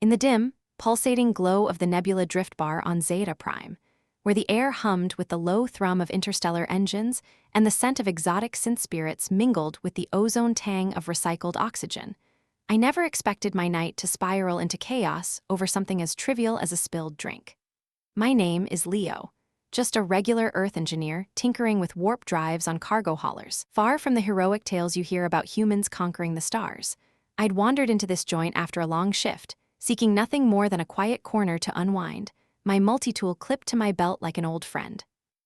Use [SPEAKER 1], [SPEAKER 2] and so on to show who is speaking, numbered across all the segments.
[SPEAKER 1] in the dim, pulsating glow of the Nebula Drift bar on Zeta Prime, where the air hummed with the low thrum of interstellar engines and the scent of exotic synth spirits mingled with the ozone tang of recycled oxygen. I never expected my night to spiral into chaos over something as trivial as a spilled drink. My name is Leo, just a regular Earth engineer tinkering with warp drives on cargo haulers. Far from the heroic tales you hear about humans conquering the stars, I'd wandered into this joint after a long shift, seeking nothing more than a quiet corner to unwind, my multi-tool clipped to my belt like an old friend.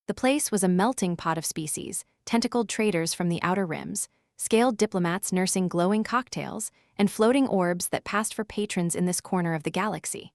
[SPEAKER 1] The place was a melting pot of species, tentacled traitors from the outer rims, scaled diplomats nursing glowing cocktails, and floating orbs that passed for patrons in this corner of the galaxy.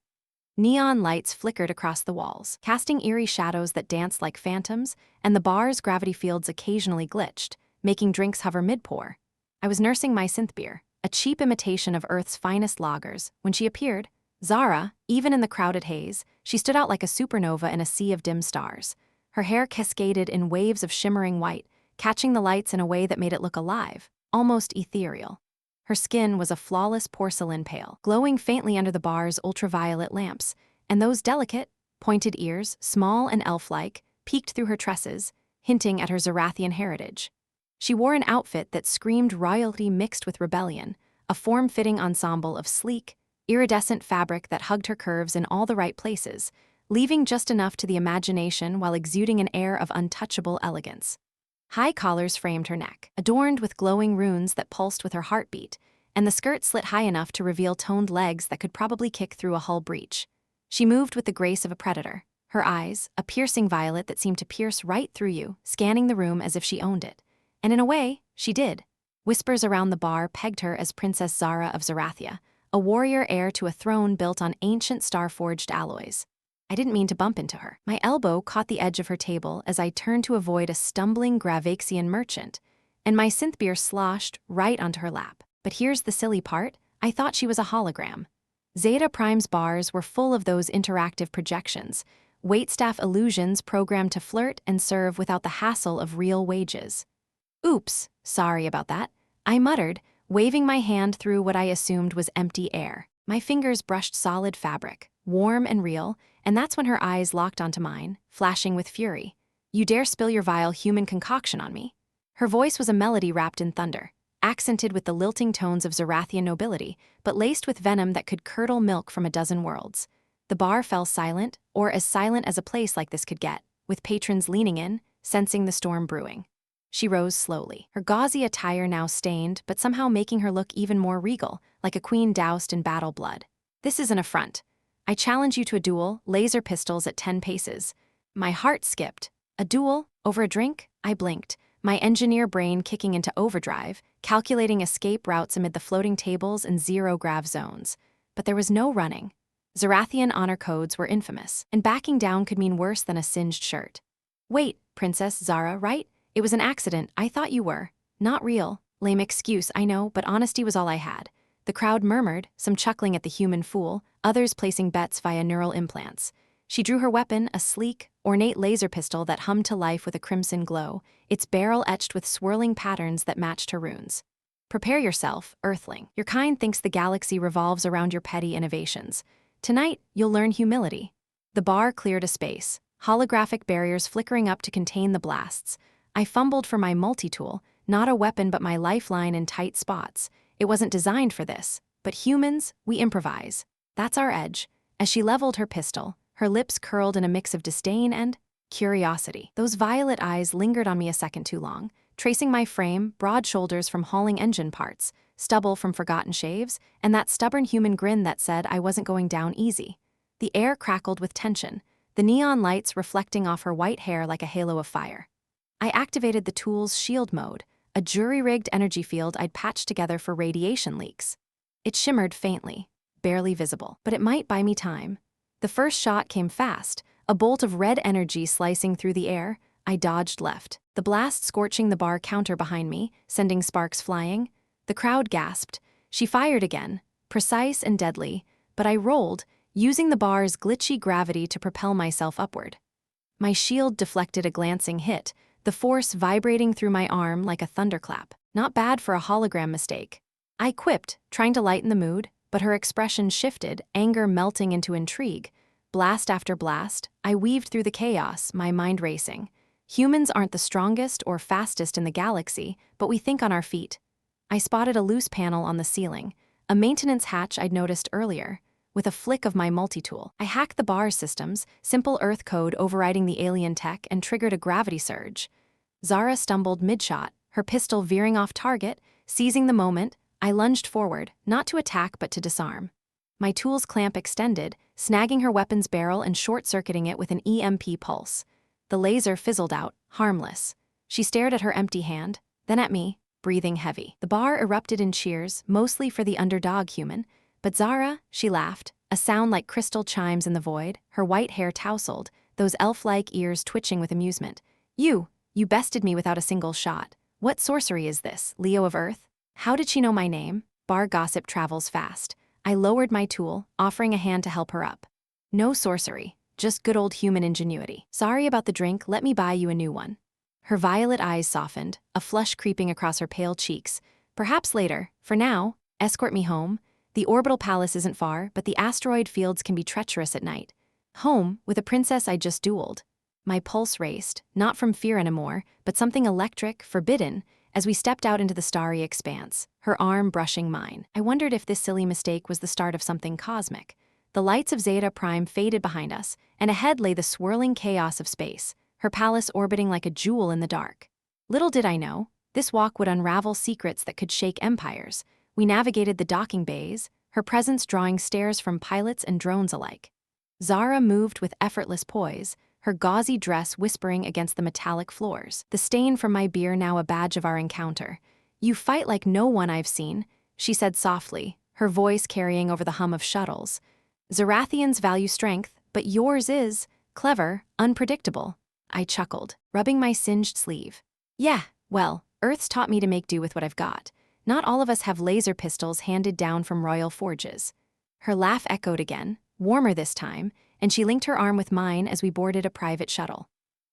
[SPEAKER 1] Neon lights flickered across the walls, casting eerie shadows that danced like phantoms, and the bar's gravity fields occasionally glitched, making drinks hover mid-pour. I was nursing my synth beer, a cheap imitation of Earth's finest lagers, when she appeared. Zara, even in the crowded haze, she stood out like a supernova in a sea of dim stars. Her hair cascaded in waves of shimmering white, catching the lights in a way that made it look alive, almost ethereal. Her skin was a flawless porcelain pale, glowing faintly under the bar's ultraviolet lamps, and those delicate, pointed ears, small and elf-like, peeked through her tresses, hinting at her Zerathian heritage. She wore an outfit that screamed royalty mixed with rebellion, a form-fitting ensemble of sleek, iridescent fabric that hugged her curves in all the right places, leaving just enough to the imagination while exuding an air of untouchable elegance. High collars framed her neck, adorned with glowing runes that pulsed with her heartbeat, and the skirt slit high enough to reveal toned legs that could probably kick through a hull breach. She moved with the grace of a predator, her eyes, a piercing violet that seemed to pierce right through you, scanning the room as if she owned it. And in a way, she did. Whispers around the bar pegged her as Princess Zara of Zerathia, a warrior heir to a throne built on ancient star-forged alloys. I didn't mean to bump into her. My elbow caught the edge of her table as I turned to avoid a stumbling Dravexian merchant, and my synth beer sloshed right onto her lap. But here's the silly part, I thought she was a hologram. Zeta Prime's bars were full of those interactive projections, waitstaff illusions programmed to flirt and serve without the hassle of real wages. Oops, sorry about that, I muttered, waving my hand through what I assumed was empty air. My fingers brushed solid fabric, warm and real, and that's when her eyes locked onto mine, flashing with fury. You dare spill your vile human concoction on me? Her voice was a melody wrapped in thunder, accented with the lilting tones of Zerathian nobility, but laced with venom that could curdle milk from a dozen worlds. The bar fell silent, or as silent as a place like this could get, with patrons leaning in, sensing the storm brewing. She rose slowly, her gauzy attire now stained, but somehow making her look even more regal, like a queen doused in battle blood. This is an affront. I challenge you to a duel, laser pistols at 10 paces. My heart skipped. A duel? Over a drink? I blinked, my engineer brain kicking into overdrive, calculating escape routes amid the floating tables and zero-grav zones. But there was no running. Zerathian honor codes were infamous, and backing down could mean worse than a singed shirt. Wait, Princess Zara, right? It was an accident, I thought you were. Not real. Lame excuse, I know, but honesty was all I had. The crowd murmured, some chuckling at the human fool, others placing bets via neural implants. She drew her weapon, a sleek, ornate laser pistol that hummed to life with a crimson glow, its barrel etched with swirling patterns that matched her runes. Prepare yourself, Earthling. Your kind thinks the galaxy revolves around your petty innovations. Tonight, you'll learn humility. The bar cleared a space, holographic barriers flickering up to contain the blasts. I fumbled for my multi-tool, not a weapon but my lifeline in tight spots. It wasn't designed for this, but humans, we improvise. That's our edge. As she leveled her pistol, her lips curled in a mix of disdain and curiosity. Those violet eyes lingered on me a second too long, tracing my frame, broad shoulders from hauling engine parts, stubble from forgotten shaves, and that stubborn human grin that said I wasn't going down easy. The air crackled with tension, the neon lights reflecting off her white hair like a halo of fire. I activated the tool's shield mode, a jury-rigged energy field I'd patched together for radiation leaks. It shimmered faintly, barely visible, but it might buy me time. The first shot came fast, a bolt of red energy slicing through the air. I dodged left, the blast scorching the bar counter behind me, sending sparks flying. The crowd gasped. She fired again, precise and deadly, but I rolled, using the bar's glitchy gravity to propel myself upward. My shield deflected a glancing hit, the force vibrating through my arm like a thunderclap. Not bad for a hologram mistake. I quipped, trying to lighten the mood. but her expression shifted, anger melting into intrigue. Blast after blast, I weaved through the chaos, my mind racing. Humans aren't the strongest or fastest in the galaxy, but we think on our feet. I spotted a loose panel on the ceiling, a maintenance hatch I'd noticed earlier. With a flick of my multi-tool, I hacked the bar's systems, simple Earth code overriding the alien tech, and triggered a gravity surge. Zara stumbled mid-shot, her pistol veering off target. Seizing the moment, I lunged forward, not to attack but to disarm. My tool's clamp extended, snagging her weapon's barrel and short-circuiting it with an EMP pulse. The laser fizzled out, harmless. She stared at her empty hand, then at me, breathing heavy. The bar erupted in cheers, mostly for the underdog human. But Zara, she laughed, a sound like crystal chimes in the void, her white hair tousled, those elf-like ears twitching with amusement. You bested me without a single shot. What sorcery is this, Leo of Earth? How did she know my name? Bar gossip travels fast. I lowered my tool, offering a hand to help her up. No sorcery, just good old human ingenuity. Sorry about the drink, let me buy you a new one. Her violet eyes softened, a flush creeping across her pale cheeks. Perhaps later, for now, escort me home. The orbital palace isn't far, but the asteroid fields can be treacherous at night. Home, with a princess I just dueled. My pulse raced, not from fear anymore, but something electric, forbidden, as we stepped out into the starry expanse, her arm brushing mine. I wondered if this silly mistake was the start of something cosmic. The lights of Zeta Prime faded behind us, and ahead lay the swirling chaos of space, her palace orbiting like a jewel in the dark. Little did I know, this walk would unravel secrets that could shake empires. We navigated the docking bays, her presence drawing stares from pilots and drones alike. Zara moved with effortless poise, her gauzy dress whispering against the metallic floors. The stain from my beer now a badge of our encounter. You fight like no one I've seen, she said softly, her voice carrying over the hum of shuttles. Zerathians value strength, but yours is clever, unpredictable. I chuckled, rubbing my singed sleeve. Yeah, well, Earth's taught me to make do with what I've got. Not all of us have laser pistols handed down from royal forges. Her laugh echoed again, warmer this time, and she linked her arm with mine as we boarded a private shuttle.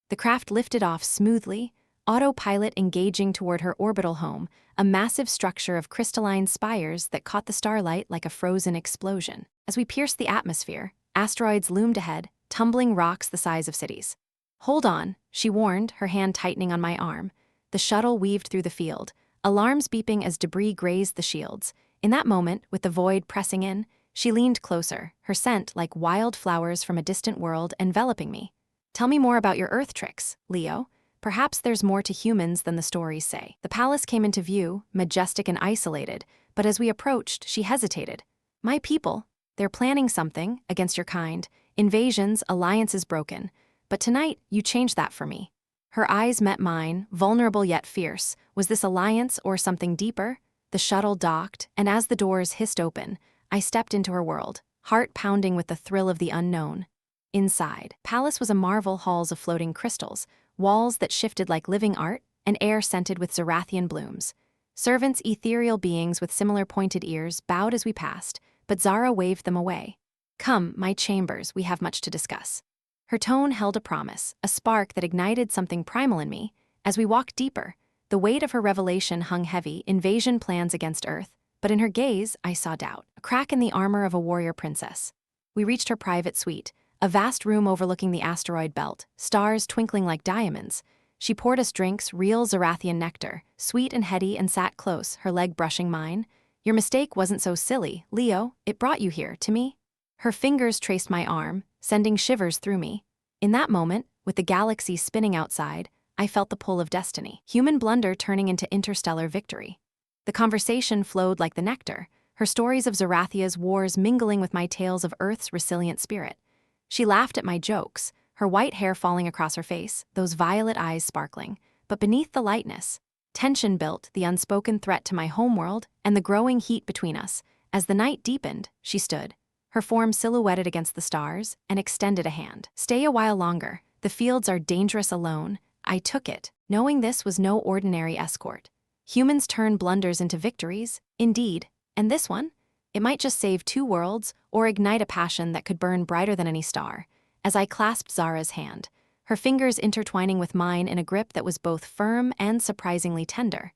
[SPEAKER 1] The craft lifted off smoothly, autopilot engaging toward her orbital home, a massive structure of crystalline spires that caught the starlight like a frozen explosion. As we pierced the atmosphere, asteroids loomed ahead, tumbling rocks the size of cities. Hold on, she warned, her hand tightening on my arm. The shuttle weaved through the field, alarms beeping as debris grazed the shields. In that moment, with the void pressing in, she leaned closer, her scent like wild flowers from a distant world enveloping me. Tell me more about your Earth tricks, Leo. Perhaps there's more to humans than the stories say. The palace came into view, majestic and isolated, but as we approached, she hesitated. My people, they're planning something against your kind. Invasions, alliances broken. But tonight, you changed that for me. Her eyes met mine, vulnerable yet fierce. Was this alliance or something deeper? The shuttle docked, and as the doors hissed open, I stepped into her world, heart pounding with the thrill of the unknown. Inside, palace was a marvel halls of floating crystals, walls that shifted like living art, and air scented with Zerathian blooms. Servants, ethereal beings with similar pointed ears, bowed as we passed, but Zara waved them away. Come, my chambers, we have much to discuss. Her tone held a promise, a spark that ignited something primal in me. As we walked deeper, the weight of her revelation hung heavy, invasion plans against Earth, but in her gaze, I saw doubt, a crack in the armor of a warrior princess. We reached her private suite, a vast room overlooking the asteroid belt, stars twinkling like diamonds. She poured us drinks, real Zerathian nectar, sweet and heady, and sat close, her leg brushing mine. Your mistake wasn't so silly, Leo, it brought you here, to me. Her fingers traced my arm, sending shivers through me. In that moment, with the galaxy spinning outside, I felt the pull of destiny, human blunder turning into interstellar victory. The conversation flowed like the nectar, her stories of Zerathia's wars mingling with my tales of Earth's resilient spirit. She laughed at my jokes, her white hair falling across her face, those violet eyes sparkling. But beneath the lightness, tension built, the unspoken threat to my homeworld and the growing heat between us. As the night deepened, she stood, her form silhouetted against the stars, and extended a hand. Stay a while longer, the fields are dangerous alone. I took it, knowing this was no ordinary escort. Humans turn blunders into victories, indeed, and this one? It might just save 2 worlds or ignite a passion that could burn brighter than any star. As I clasped Zara's hand, her fingers intertwining with mine in a grip that was both firm and surprisingly tender.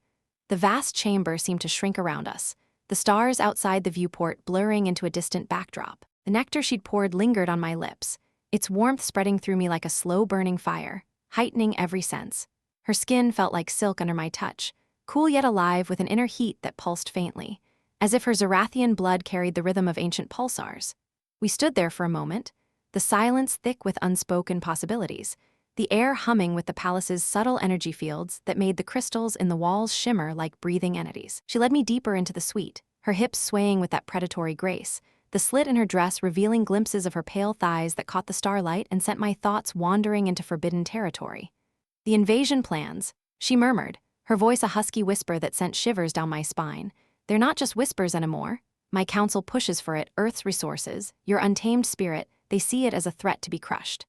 [SPEAKER 1] The vast chamber seemed to shrink around us, the stars outside the viewport blurring into a distant backdrop. The nectar she'd poured lingered on my lips, its warmth spreading through me like a slow-burning fire, heightening every sense. Her skin felt like silk under my touch, cool yet alive with an inner heat that pulsed faintly, as if her Zerathian blood carried the rhythm of ancient pulsars. We stood there for a moment, the silence thick with unspoken possibilities, the air humming with the palace's subtle energy fields that made the crystals in the walls shimmer like breathing entities. She led me deeper into the suite, her hips swaying with that predatory grace, the slit in her dress revealing glimpses of her pale thighs that caught the starlight and sent my thoughts wandering into forbidden territory. The invasion plans, she murmured, her voice a husky whisper that sent shivers down my spine. They're not just whispers anymore. My council pushes for it, Earth's resources, your untamed spirit, they see it as a threat to be crushed.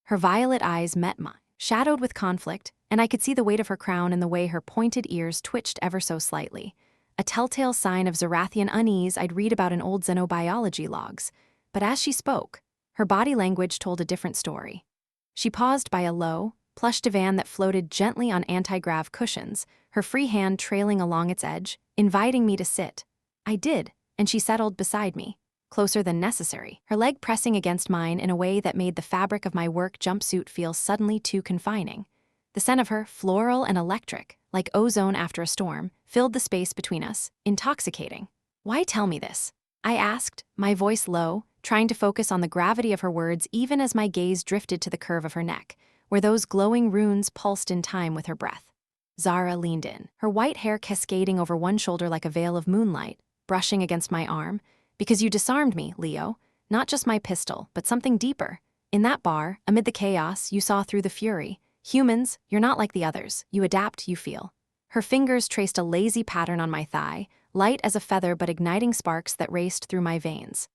[SPEAKER 1] Her violet eyes met mine, shadowed with conflict, and I could see the weight of her crown in the way her pointed ears twitched ever so slightly. A telltale sign of Zerathian unease I'd read about in old xenobiology logs. But as she spoke, her body language told a different story. She paused by a low, plush divan that floated gently on anti-grav cushions, her free hand trailing along its edge, inviting me to sit. I did, and she settled beside me, closer than necessary, her leg pressing against mine in a way that made the fabric of my work jumpsuit feel suddenly too confining. The scent of her, floral and electric, like ozone after a storm, filled the space between us, intoxicating. "Why tell me this?" I asked, my voice low, trying to focus on the gravity of her words even as my gaze drifted to the curve of her neck, where those glowing runes pulsed in time with her breath. Zara leaned in, her white hair cascading over one shoulder like a veil of moonlight, brushing against my arm. "Because you disarmed me, Leo. Not just my pistol, but something deeper. In that bar, amid the chaos, you saw through the fury. Humans, you're not like the others. You adapt, you feel." Her fingers traced a lazy pattern on my thigh, light as a feather but igniting sparks that raced through my veins.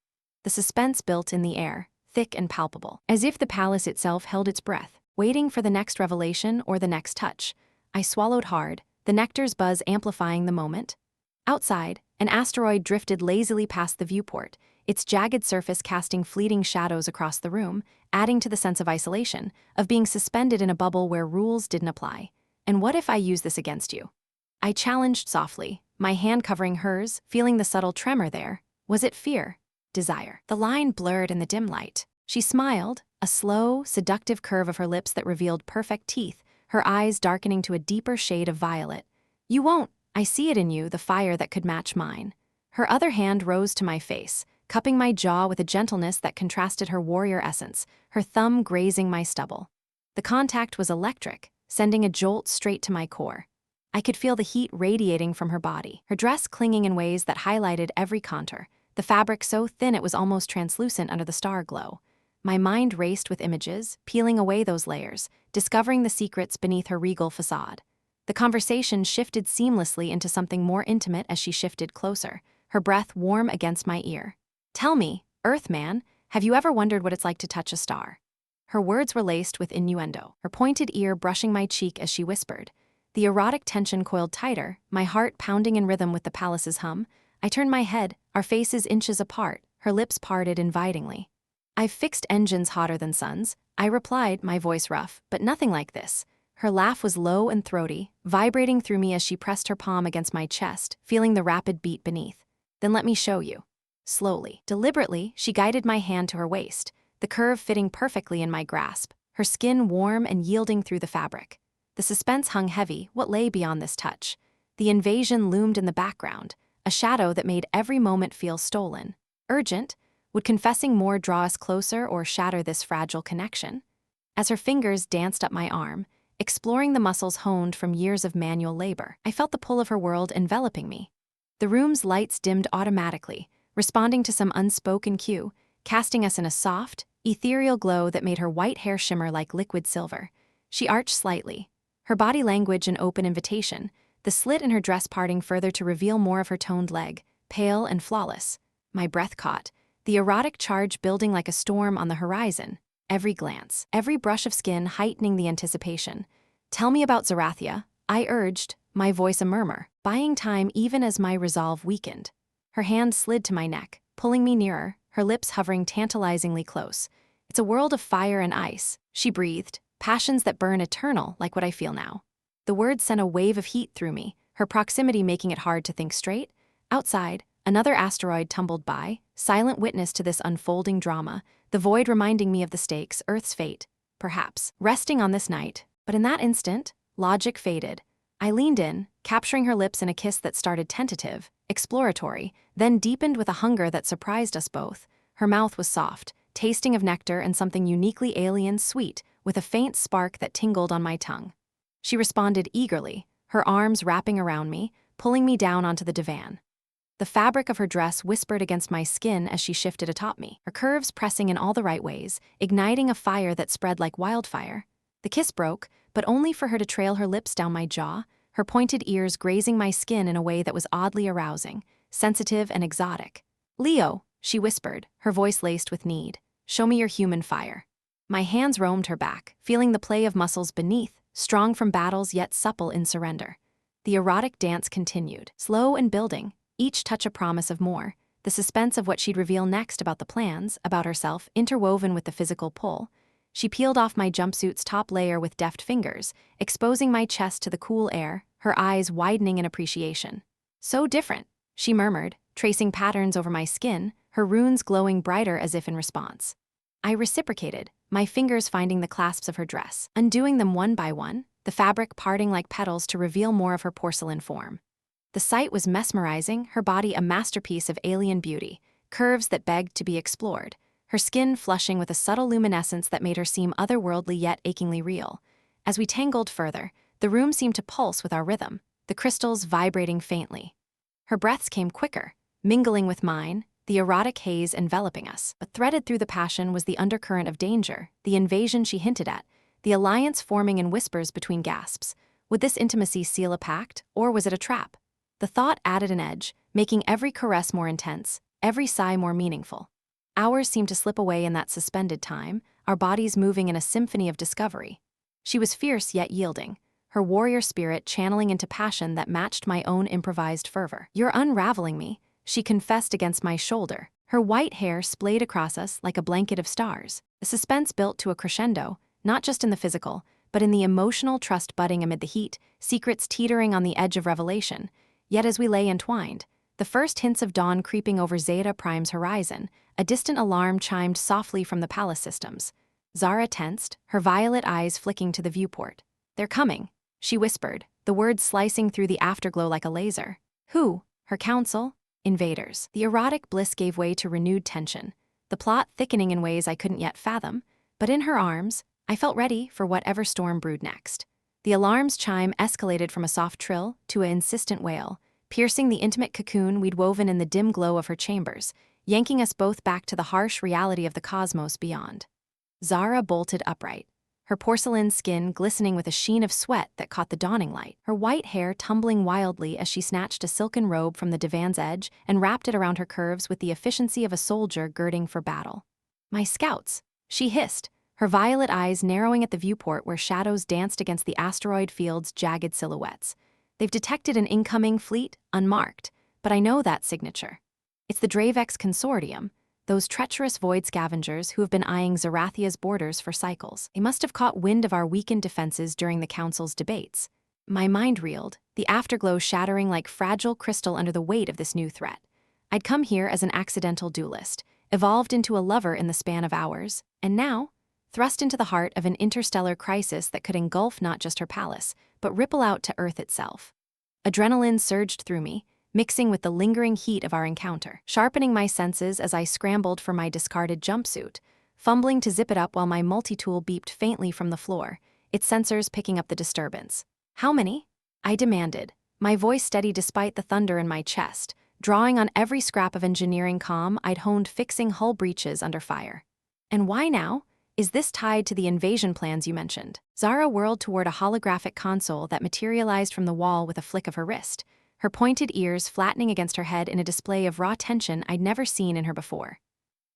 [SPEAKER 1] The suspense built in the air, thick and palpable, as if the palace itself held its breath, waiting for the next revelation or the next touch. I swallowed hard, the nectar's buzz amplifying the moment. Outside, an asteroid drifted lazily past the viewport, its jagged surface casting fleeting shadows across the room, adding to the sense of isolation, of being suspended in a bubble where rules didn't apply. "And what if I use this against you?" I challenged softly, my hand covering hers, feeling the subtle tremor there. Was it fear? Desire? The line blurred in the dim light. She smiled, a slow, seductive curve of her lips that revealed perfect teeth, her eyes darkening to a deeper shade of violet. "You won't. I see it in you, the fire that could match mine." Her other hand rose to my face, cupping my jaw with a gentleness that contrasted her warrior essence, her thumb grazing my stubble. The contact was electric, sending a jolt straight to my core. I could feel the heat radiating from her body, her dress clinging in ways that highlighted every contour, the fabric so thin it was almost translucent under the star glow. My mind raced with images, peeling away those layers, discovering the secrets beneath her regal facade. The conversation shifted seamlessly into something more intimate as she shifted closer, her breath warm against my ear. "Tell me, Earthman, have you ever wondered what it's like to touch a star?" Her words were laced with innuendo, her pointed ear brushing my cheek as she whispered. The erotic tension coiled tighter, my heart pounding in rhythm with the palace's hum. I turned my head, our faces inches apart, her lips parted invitingly. "I've fixed engines hotter than suns," I replied, my voice rough, "but nothing like this." Her laugh was low and throaty, vibrating through me as she pressed her palm against my chest, feeling the rapid beat beneath. "Then let me show you." Slowly, deliberately, she guided my hand to her waist, the curve fitting perfectly in my grasp, her skin warm and yielding through the fabric. The suspense hung heavy, what lay beyond this touch? The invasion loomed in the background, a shadow that made every moment feel stolen. Urgent? Would confessing more draw us closer or shatter this fragile connection? As her fingers danced up my arm, exploring the muscles honed from years of manual labor, I felt the pull of her world enveloping me. The room's lights dimmed automatically, responding to some unspoken cue, casting us in a soft, ethereal glow that made her white hair shimmer like liquid silver. She arched slightly, her body language an open invitation, the slit in her dress parting further to reveal more of her toned leg, pale and flawless. My breath caught, the erotic charge building like a storm on the horizon, every glance, every brush of skin heightening the anticipation. "Tell me about Zerathia," I urged, my voice a murmur, buying time even as my resolve weakened. Her hand slid to my neck, pulling me nearer, her lips hovering tantalizingly close. "It's a world of fire and ice," she breathed, "passions that burn eternal like what I feel now." The words sent a wave of heat through me, her proximity making it hard to think straight. Outside, Another asteroid tumbled by, silent witness to this unfolding drama, the void reminding me of the stakes, Earth's fate, perhaps, resting on this night. But in that instant, logic faded. I leaned in, capturing her lips in a kiss that started tentative, exploratory, then deepened with a hunger that surprised us both. Her mouth was soft, tasting of nectar and something uniquely alien sweet, with a faint spark that tingled on my tongue. She responded eagerly, her arms wrapping around me, pulling me down onto the divan. The fabric of her dress whispered against my skin as she shifted atop me, her curves pressing in all the right ways, igniting a fire that spread like wildfire. The kiss broke, but only for her to trail her lips down my jaw, her pointed ears grazing my skin in a way that was oddly arousing, sensitive and exotic. "Leo," she whispered, her voice laced with need. "Show me your human fire." My hands roamed her back, feeling the play of muscles beneath, strong from battles yet supple in surrender. The erotic dance continued, slow and building, each touch a promise of more, the suspense of what she'd reveal next about the plans, about herself, interwoven with the physical pull. She peeled off my jumpsuit's top layer with deft fingers, exposing my chest to the cool air, her eyes widening in appreciation. "So different," she murmured, tracing patterns over my skin, her runes glowing brighter as if in response. I reciprocated, my fingers finding the clasps of her dress, undoing them one by one, the fabric parting like petals to reveal more of her porcelain form. The sight was mesmerizing, her body a masterpiece of alien beauty, curves that begged to be explored, her skin flushing with a subtle luminescence that made her seem otherworldly yet achingly real. As we tangled further, the room seemed to pulse with our rhythm, the crystals vibrating faintly. Her breaths came quicker, mingling with mine, the erotic haze enveloping us. But threaded through the passion was the undercurrent of danger, the invasion she hinted at, the alliance forming in whispers between gasps. Would this intimacy seal a pact, or was it a trap? The thought added an edge, making every caress more intense, every sigh more meaningful. Hours seemed to slip away in that suspended time, our bodies moving in a symphony of discovery. She was fierce yet yielding, her warrior spirit channeling into passion that matched my own improvised fervor. "You're unraveling me," she confessed against my shoulder, her white hair splayed across us like a blanket of stars. The suspense built to a crescendo, not just in the physical, but in the emotional trust budding amid the heat, secrets teetering on the edge of revelation. Yet as we lay entwined, the first hints of dawn creeping over Zeta Prime's horizon, a distant alarm chimed softly from the palace systems. Zara tensed, her violet eyes flicking to the viewport. "They're coming," she whispered, the words slicing through the afterglow like a laser. Who? Her council? Invaders. The erotic bliss gave way to renewed tension, the plot thickening in ways I couldn't yet fathom, but in her arms, I felt ready for whatever storm brewed next. The alarm's chime escalated from a soft trill to an insistent wail, piercing the intimate cocoon we'd woven in the dim glow of her chambers, yanking us both back to the harsh reality of the cosmos beyond. Zara bolted upright, her porcelain skin glistening with a sheen of sweat that caught the dawning light, her white hair tumbling wildly as she snatched a silken robe from the divan's edge and wrapped it around her curves with the efficiency of a soldier girding for battle. "My scouts," she hissed, her violet eyes narrowing at the viewport where shadows danced against the asteroid field's jagged silhouettes. "They've detected an incoming fleet, unmarked, but I know that signature. It's the Dravex Consortium, those treacherous void scavengers who have been eyeing Zerathia's borders for cycles. They must have caught wind of our weakened defenses during the Council's debates." My mind reeled, the afterglow shattering like fragile crystal under the weight of this new threat. I'd come here as an accidental duelist, evolved into a lover in the span of hours, and now, thrust into the heart of an interstellar crisis that could engulf not just her palace, but ripple out to Earth itself. Adrenaline surged through me, mixing with the lingering heat of our encounter, sharpening my senses as I scrambled for my discarded jumpsuit, fumbling to zip it up while my multi-tool beeped faintly from the floor, its sensors picking up the disturbance. "How many?" I demanded, my voice steady despite the thunder in my chest, drawing on every scrap of engineering comm I'd honed fixing hull breaches under fire. "And why now? Is this tied to the invasion plans you mentioned?" Zara whirled toward a holographic console that materialized from the wall with a flick of her wrist, her pointed ears flattening against her head in a display of raw tension I'd never seen in her before.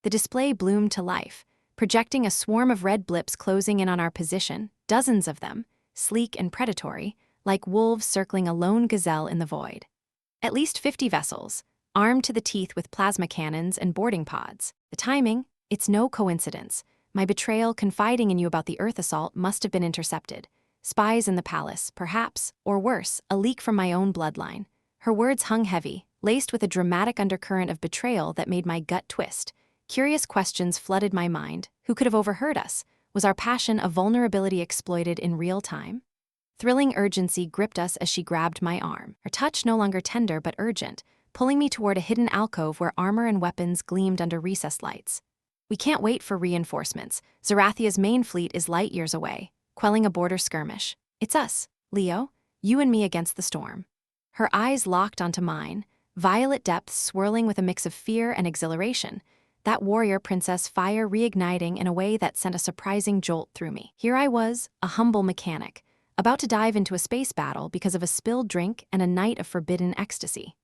[SPEAKER 1] The display bloomed to life, projecting a swarm of red blips closing in on our position, dozens of them, sleek and predatory, like wolves circling a lone gazelle in the void. At least 50 vessels, armed to the teeth with plasma cannons and boarding pods. The timing, it's no coincidence. My betrayal confiding in you about the Earth assault must have been intercepted. Spies in the palace, perhaps, or worse, a leak from my own bloodline. Her words hung heavy, laced with a dramatic undercurrent of betrayal that made my gut twist. Curious questions flooded my mind. Who could have overheard us? Was our passion a vulnerability exploited in real time? Thrilling urgency gripped us as she grabbed my arm, her touch no longer tender but urgent, pulling me toward a hidden alcove where armor and weapons gleamed under recessed lights. We can't wait for reinforcements. Zerathia's main fleet is light years away, quelling a border skirmish. It's us, Leo, you and me against the storm. Her eyes locked onto mine, violet depths swirling with a mix of fear and exhilaration, that warrior princess fire reigniting in a way that sent a surprising jolt through me. Here I was, a humble mechanic, about to dive into a space battle because of a spilled drink and a night of forbidden ecstasy.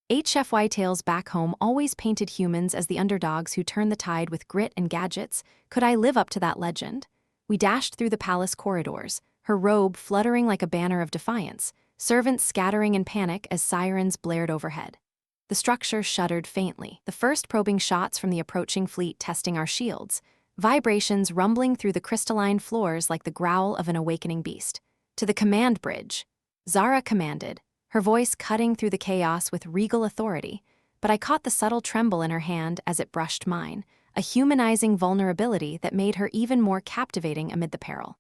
[SPEAKER 1] HFY tales back home always painted humans as the underdogs who turn the tide with grit and gadgets. Could I live up to that legend? We dashed through the palace corridors, her robe fluttering like a banner of defiance, servants scattering in panic as sirens blared overhead. The structure shuddered faintly, the first probing shots from the approaching fleet testing our shields, vibrations rumbling through the crystalline floors like the growl of an awakening beast. To the command bridge, Zara commanded, her voice cutting through the chaos with regal authority, but I caught the subtle tremble in her hand as it brushed mine, a humanizing vulnerability that made her even more captivating amid the peril.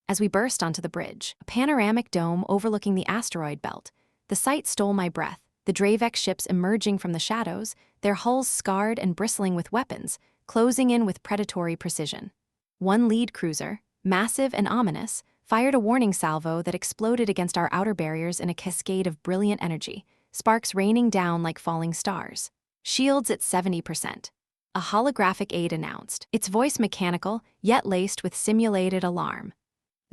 [SPEAKER 1] As we burst onto the bridge, a panoramic dome overlooking the asteroid belt, the sight stole my breath, the Dravex ships emerging from the shadows, their hulls scarred and bristling with weapons, closing in with predatory precision. One lead cruiser, massive and ominous, fired a warning salvo that exploded against our outer barriers in a cascade of brilliant energy, sparks raining down like falling stars. Shields at 70%. A holographic aide announced, its voice mechanical, yet laced with simulated alarm.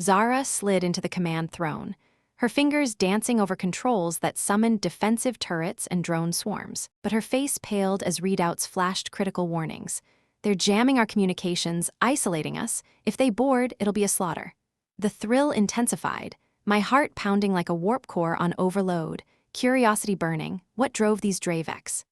[SPEAKER 1] Zara slid into the command throne, her fingers dancing over controls that summoned defensive turrets and drone swarms, but her face paled as readouts flashed critical warnings. They're jamming our communications, isolating us. If they board, it'll be a slaughter. The thrill intensified, my heart pounding like a warp core on overload, curiosity burning. What drove these Dravex?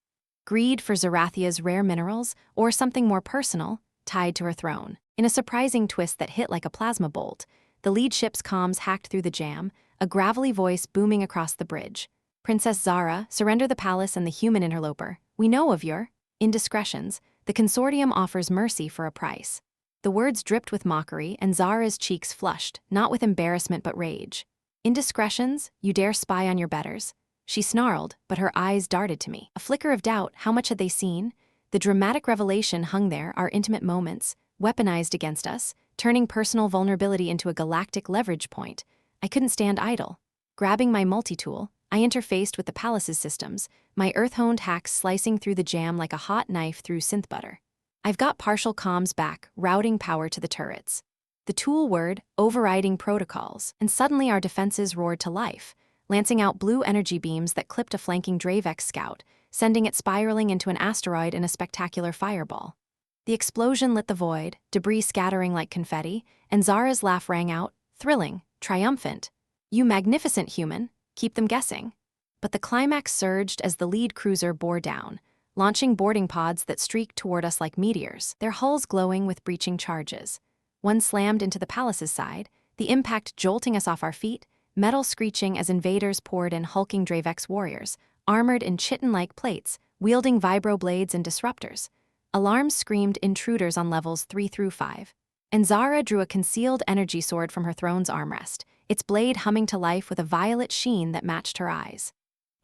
[SPEAKER 1] Greed for Zerathia's rare minerals, or something more personal, tied to her throne? In a surprising twist that hit like a plasma bolt, the lead ship's comms hacked through the jam, a gravelly voice booming across the bridge. Princess Zara, surrender the palace and the human interloper. We know of your indiscretions. The consortium offers mercy for a price. The words dripped with mockery, and Zara's cheeks flushed, not with embarrassment but rage. Indiscretions? You dare spy on your betters? She snarled, but her eyes darted to me. A flicker of doubt, how much had they seen? The dramatic revelation hung there, our intimate moments, weaponized against us, turning personal vulnerability into a galactic leverage point. I couldn't stand idle. Grabbing my multi-tool, I interfaced with the palace's systems, my earth-honed hacks slicing through the jam like a hot knife through synth butter. I've got partial comms back, routing power to the turrets. The tool word, overriding protocols, and suddenly our defenses roared to life, lancing out blue energy beams that clipped a flanking Dravex scout, sending it spiraling into an asteroid in a spectacular fireball. The explosion lit the void, debris scattering like confetti, and Zara's laugh rang out, thrilling, triumphant. You magnificent human, keep them guessing. But the climax surged as the lead cruiser bore down, launching boarding pods that streaked toward us like meteors, their hulls glowing with breaching charges. One slammed into the palace's side, the impact jolting us off our feet, metal screeching as invaders poured in hulking Dravex warriors, armored in chitin-like plates, wielding vibro blades and disruptors. Alarms screamed intruders on levels 3 through 5. And Zara drew a concealed energy sword from her throne's armrest, its blade humming to life with a violet sheen that matched her eyes.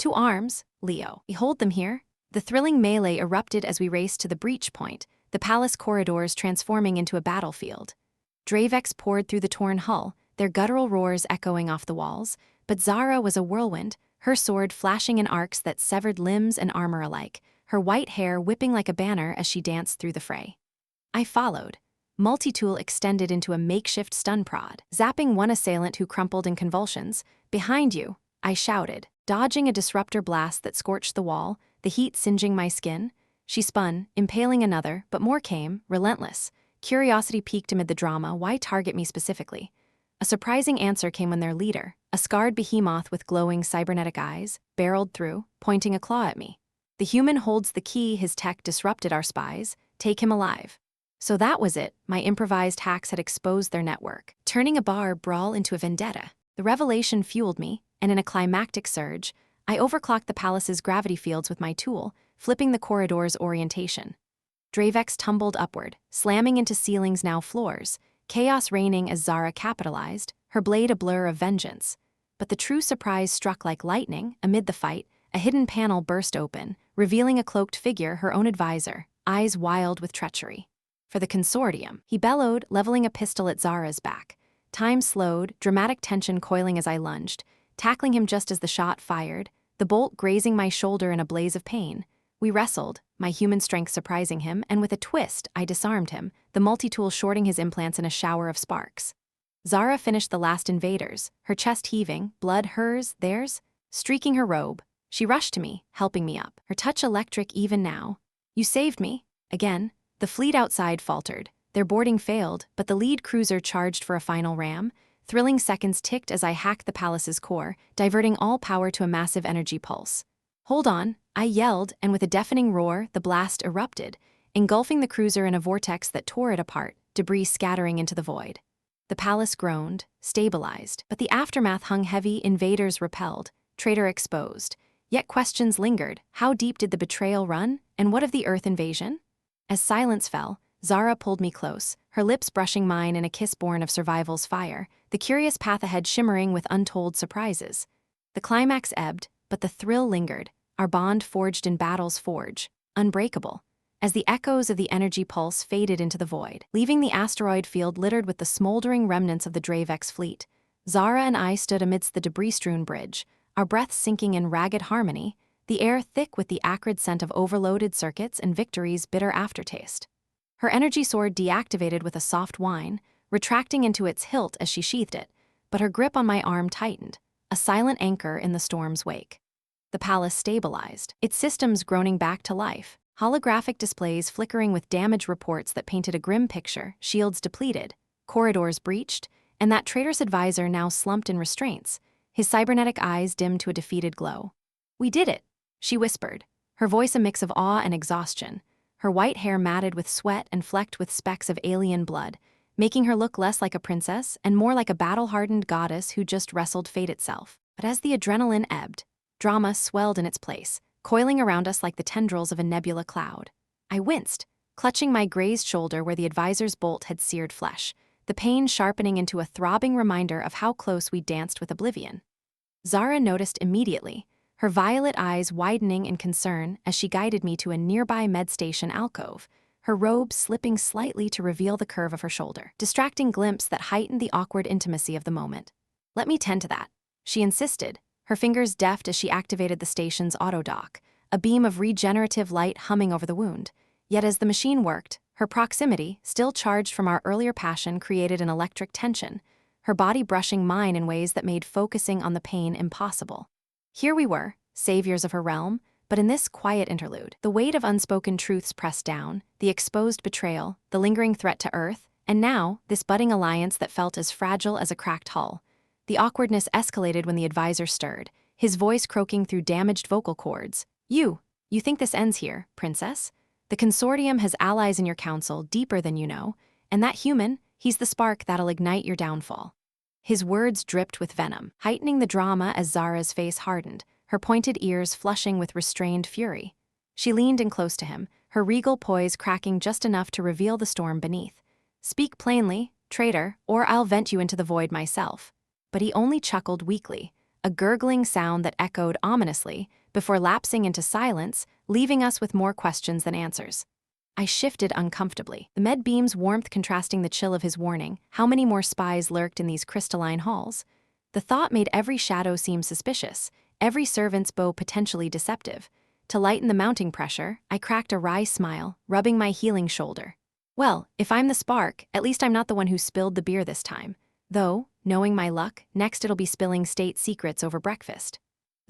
[SPEAKER 1] To arms, Leo. Behold them here. The thrilling melee erupted as we raced to the breach point, the palace corridors transforming into a battlefield. Dravex poured through the torn hull, their guttural roars echoing off the walls, but Zara was a whirlwind, her sword flashing in arcs that severed limbs and armor alike, her white hair whipping like a banner as she danced through the fray. I followed. Multi-tool extended into a makeshift stun prod, zapping one assailant who crumpled in convulsions. Behind you, I shouted, dodging a disruptor blast that scorched the wall, the heat singeing my skin. She spun, impaling another, but more came, relentless. Curiosity piqued amid the drama. Why target me specifically? A surprising answer came when their leader, a scarred behemoth with glowing cybernetic eyes, barreled through, pointing a claw at me. The human holds the key. His tech disrupted our spies. Take him alive. So that was it. My improvised hacks had exposed their network, turning a bar brawl into a vendetta. The revelation fueled me, and in a climactic surge, I overclocked the palace's gravity fields with my tool, flipping the corridor's orientation. Dravex tumbled upward, slamming into ceilings now floors, chaos reigning as Zara capitalized, her blade a blur of vengeance. But the true surprise struck like lightning. Amid the fight, a hidden panel burst open, revealing a cloaked figure, her own advisor, eyes wild with treachery. For the consortium, he bellowed, leveling a pistol at Zara's back. Time slowed, dramatic tension coiling as I lunged, tackling him just as the shot fired, the bolt grazing my shoulder in a blaze of pain. We wrestled, my human strength surprising him, and with a twist, I disarmed him, the multi-tool shorting his implants in a shower of sparks. Zara finished the last invaders, her chest heaving, blood hers, theirs, streaking her robe. She rushed to me, helping me up, her touch electric even now. "You saved me." Again, the fleet outside faltered. Their boarding failed, but the lead cruiser charged for a final ram. Thrilling seconds ticked as I hacked the palace's core, diverting all power to a massive energy pulse. "Hold on," I yelled, and with a deafening roar, the blast erupted, engulfing the cruiser in a vortex that tore it apart, debris scattering into the void. The palace groaned, stabilized, but the aftermath hung heavy, invaders repelled, traitor exposed. Yet questions lingered. How deep did the betrayal run, and what of the Earth invasion? As silence fell, Zara pulled me close, her lips brushing mine in a kiss born of survival's fire, the curious path ahead shimmering with untold surprises. The climax ebbed, but the thrill lingered, our bond forged in battle's forge, unbreakable, as the echoes of the energy pulse faded into the void, leaving the asteroid field littered with the smoldering remnants of the Dravex fleet. Zara and I stood amidst the debris-strewn bridge, our breaths sinking in ragged harmony, the air thick with the acrid scent of overloaded circuits and victory's bitter aftertaste. Her energy sword deactivated with a soft whine, retracting into its hilt as she sheathed it, but her grip on my arm tightened, a silent anchor in the storm's wake. The palace stabilized, its systems groaning back to life, holographic displays flickering with damage reports that painted a grim picture, shields depleted, corridors breached, and that traitor's advisor now slumped in restraints, his cybernetic eyes dimmed to a defeated glow. "We did it," she whispered, her voice a mix of awe and exhaustion, her white hair matted with sweat and flecked with specks of alien blood, making her look less like a princess and more like a battle-hardened goddess who just wrestled fate itself. But as the adrenaline ebbed, drama swelled in its place, coiling around us like the tendrils of a nebula cloud. I winced, clutching my grazed shoulder where the advisor's bolt had seared flesh, the pain sharpening into a throbbing reminder of how close we danced with oblivion. Zara noticed immediately, her violet eyes widening in concern as she guided me to a nearby med-station alcove, her robe slipping slightly to reveal the curve of her shoulder, distracting glimpse that heightened the awkward intimacy of the moment. "Let me tend to that," she insisted, her fingers deft as she activated the station's autodock, a beam of regenerative light humming over the wound. Yet as the machine worked, her proximity, still charged from our earlier passion, created an electric tension, her body brushing mine in ways that made focusing on the pain impossible. Here we were, saviors of her realm, but in this quiet interlude, the weight of unspoken truths pressed down, the exposed betrayal, the lingering threat to Earth, and now, this budding alliance that felt as fragile as a cracked hull. The awkwardness escalated when the advisor stirred, his voice croaking through damaged vocal cords. You think this ends here, princess? The consortium has allies in your council deeper than you know, and that human, he's the spark that'll ignite your downfall." His words dripped with venom, heightening the drama as Zara's face hardened, her pointed ears flushing with restrained fury. She leaned in close to him, her regal poise cracking just enough to reveal the storm beneath. "Speak plainly, traitor, or I'll vent you into the void myself." But he only chuckled weakly, a gurgling sound that echoed ominously, before lapsing into silence, leaving us with more questions than answers. I shifted uncomfortably, the med beam's warmth contrasting the chill of his warning. How many more spies lurked in these crystalline halls? The thought made every shadow seem suspicious, every servant's bow potentially deceptive. To lighten the mounting pressure, I cracked a wry smile, rubbing my healing shoulder. Well, if I'm the spark, at least I'm not the one who spilled the beer this time. Though, knowing my luck, next it'll be spilling state secrets over breakfast.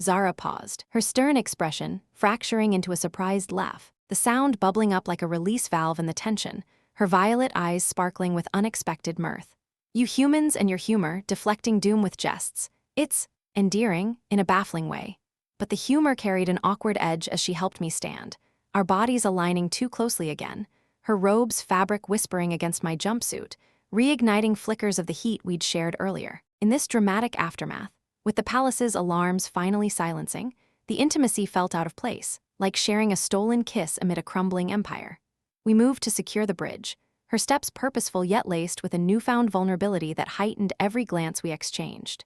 [SPEAKER 1] Zara paused, her stern expression fracturing into a surprised laugh, the sound bubbling up like a release valve in the tension, her violet eyes sparkling with unexpected mirth. "You humans and your humor, deflecting doom with jests. It's endearing, in a baffling way." But the humor carried an awkward edge as she helped me stand, our bodies aligning too closely again, her robe's fabric whispering against my jumpsuit, reigniting flickers of the heat we'd shared earlier. In this dramatic aftermath, With the palace's alarms finally silencing, the intimacy felt out of place, like sharing a stolen kiss amid a crumbling empire. We moved to secure the bridge, her steps purposeful yet laced with a newfound vulnerability that heightened every glance we exchanged.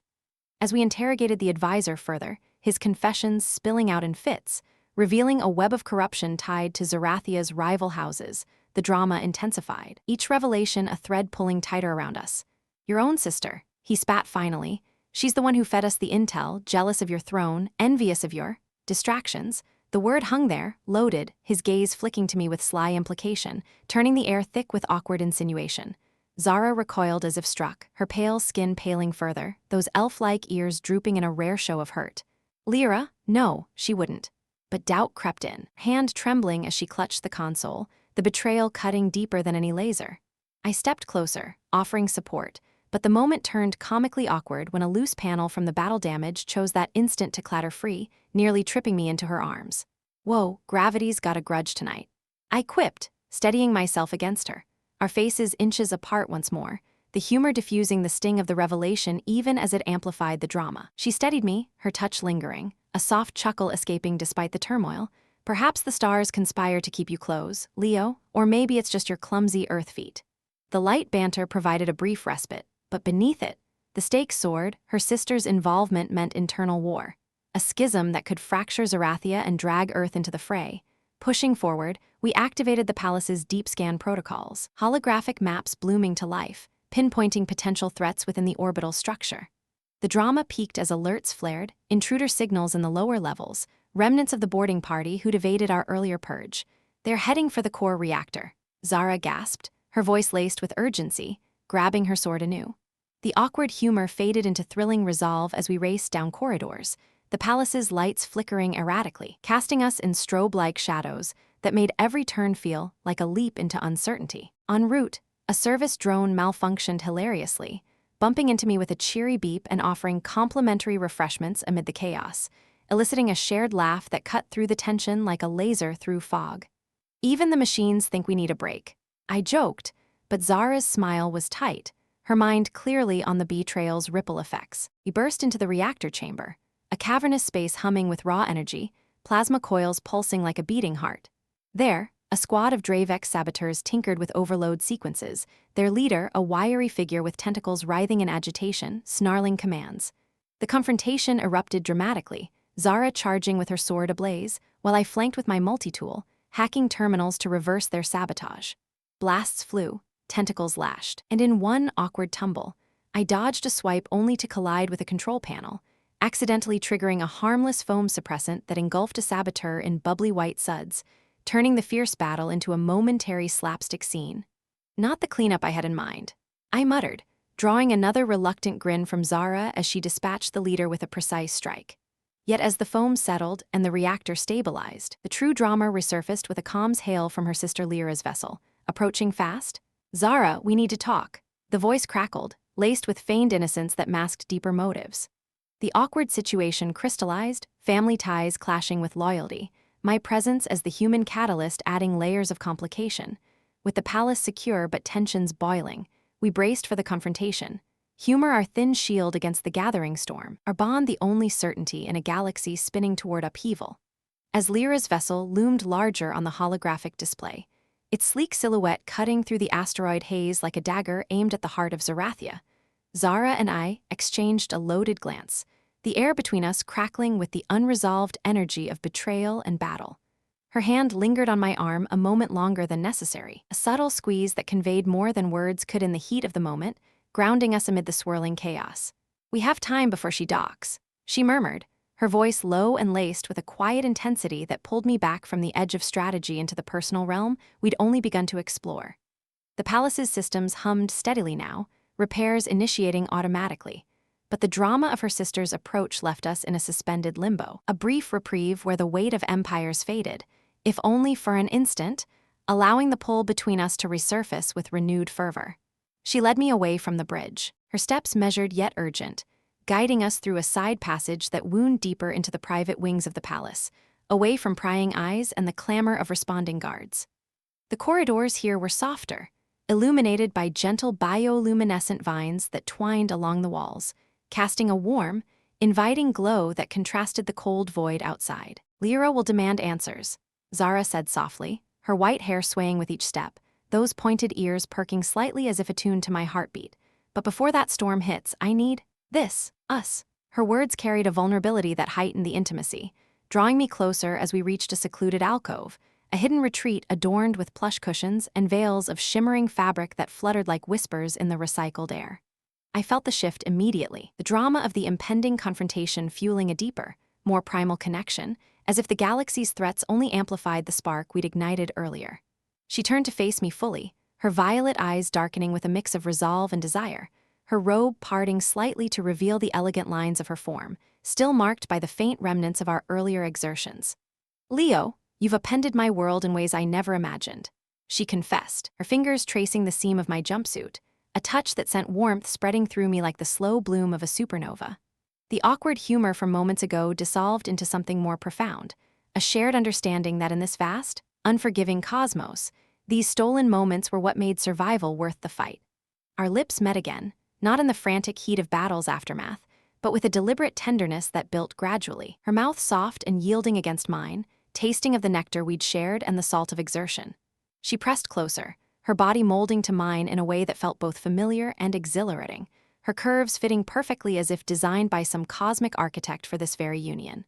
[SPEAKER 1] As we interrogated the advisor further, his confessions spilling out in fits, revealing a web of corruption tied to Zerathia's rival houses, the drama intensified, each revelation a thread pulling tighter around us. Your own sister, he spat finally. She's the one who fed us the intel, jealous of your throne, envious of your distractions. The word hung there, loaded, his gaze flicking to me with sly implication, turning the air thick with awkward insinuation. Zara recoiled as if struck, her pale skin paling further, those elf-like ears drooping in a rare show of hurt. Lyra? No, she wouldn't. But doubt crept in, hand trembling as she clutched the console, the betrayal cutting deeper than any laser. I stepped closer, offering support, but the moment turned comically awkward when a loose panel from the battle damage chose that instant to clatter free, nearly tripping me into her arms. Whoa, gravity's got a grudge tonight. I quipped, steadying myself against her, our faces inches apart once more, the humor diffusing the sting of the revelation even as it amplified the drama. She steadied me, her touch lingering, a soft chuckle escaping despite the turmoil. Perhaps the stars conspire to keep you close, Leo, or maybe it's just your clumsy earth feet. The light banter provided a brief respite, but beneath it, the stakes soared. Her sister's involvement meant internal war, a schism that could fracture Zerathia and drag Earth into the fray. Pushing forward, we activated the palace's deep scan protocols, holographic maps blooming to life, pinpointing potential threats within the orbital structure. The drama peaked as alerts flared, intruder signals in the lower levels, remnants of the boarding party who'd evaded our earlier purge. They're heading for the core reactor. Zara gasped, her voice laced with urgency, grabbing her sword anew. The awkward humor faded into thrilling resolve as we raced down corridors, the palace's lights flickering erratically, casting us in strobe-like shadows that made every turn feel like a leap into uncertainty. En route, a service drone malfunctioned hilariously, bumping into me with a cheery beep and offering complimentary refreshments amid the chaos, eliciting a shared laugh that cut through the tension like a laser through fog. Even the machines think we need a break. I joked, but Zara's smile was tight, her mind clearly on the betrayal's ripple effects. We burst into the reactor chamber, a cavernous space humming with raw energy, plasma coils pulsing like a beating heart. There, a squad of Dravex saboteurs tinkered with overload sequences, their leader a wiry figure with tentacles writhing in agitation, snarling commands. The confrontation erupted dramatically, Zara charging with her sword ablaze, while I flanked with my multi-tool, hacking terminals to reverse their sabotage. Blasts flew, tentacles lashed, and in one awkward tumble, I dodged a swipe only to collide with a control panel, accidentally triggering a harmless foam suppressant that engulfed a saboteur in bubbly white suds, turning the fierce battle into a momentary slapstick scene. Not the cleanup I had in mind, I muttered, drawing another reluctant grin from Zara as she dispatched the leader with a precise strike. Yet as the foam settled and the reactor stabilized, the true drama resurfaced with a comms hail from her sister Lyra's vessel, approaching fast. Zara, we need to talk. The voice crackled, laced with feigned innocence that masked deeper motives. The awkward situation crystallized, family ties clashing with loyalty, my presence as the human catalyst adding layers of complication. With the palace secure but tensions boiling, we braced for the confrontation. Humor our thin shield against the gathering storm, our bond the only certainty in a galaxy spinning toward upheaval. As Lyra's vessel loomed larger on the holographic display, its sleek silhouette cutting through the asteroid haze like a dagger aimed at the heart of Zerathia, Zara and I exchanged a loaded glance, the air between us crackling with the unresolved energy of betrayal and battle. Her hand lingered on my arm a moment longer than necessary, a subtle squeeze that conveyed more than words could in the heat of the moment, grounding us amid the swirling chaos. We have time before she docks, she murmured, her voice low and laced with a quiet intensity that pulled me back from the edge of strategy into the personal realm we'd only begun to explore. The palace's systems hummed steadily now, repairs initiating automatically, but the drama of her sister's approach left us in a suspended limbo, a brief reprieve where the weight of empires faded, if only for an instant, allowing the pull between us to resurface with renewed fervor. She led me away from the bridge, her steps measured yet urgent, guiding us through a side passage that wound deeper into the private wings of the palace, away from prying eyes and the clamor of responding guards. The corridors here were softer, illuminated by gentle bioluminescent vines that twined along the walls, casting a warm, inviting glow that contrasted the cold void outside. Lyra will demand answers, Zara said softly, her white hair swaying with each step, those pointed ears perking slightly as if attuned to my heartbeat. But before that storm hits, I need us. Her words carried a vulnerability that heightened the intimacy, drawing me closer as we reached a secluded alcove, a hidden retreat adorned with plush cushions and veils of shimmering fabric that fluttered like whispers in the recycled air. I felt the shift immediately, the drama of the impending confrontation fueling a deeper, more primal connection, as if the galaxy's threats only amplified the spark we'd ignited earlier. She turned to face me fully, her violet eyes darkening with a mix of resolve and desire, her robe parting slightly to reveal the elegant lines of her form, still marked by the faint remnants of our earlier exertions. "Leo, you've upended my world in ways I never imagined," she confessed, her fingers tracing the seam of my jumpsuit, a touch that sent warmth spreading through me like the slow bloom of a supernova. The awkward humor from moments ago dissolved into something more profound, a shared understanding that in this vast, unforgiving cosmos, these stolen moments were what made survival worth the fight. Our lips met again, not in the frantic heat of battle's aftermath, but with a deliberate tenderness that built gradually, her mouth soft and yielding against mine, tasting of the nectar we'd shared and the salt of exertion. She pressed closer, her body molding to mine in a way that felt both familiar and exhilarating, her curves fitting perfectly as if designed by some cosmic architect for this very union.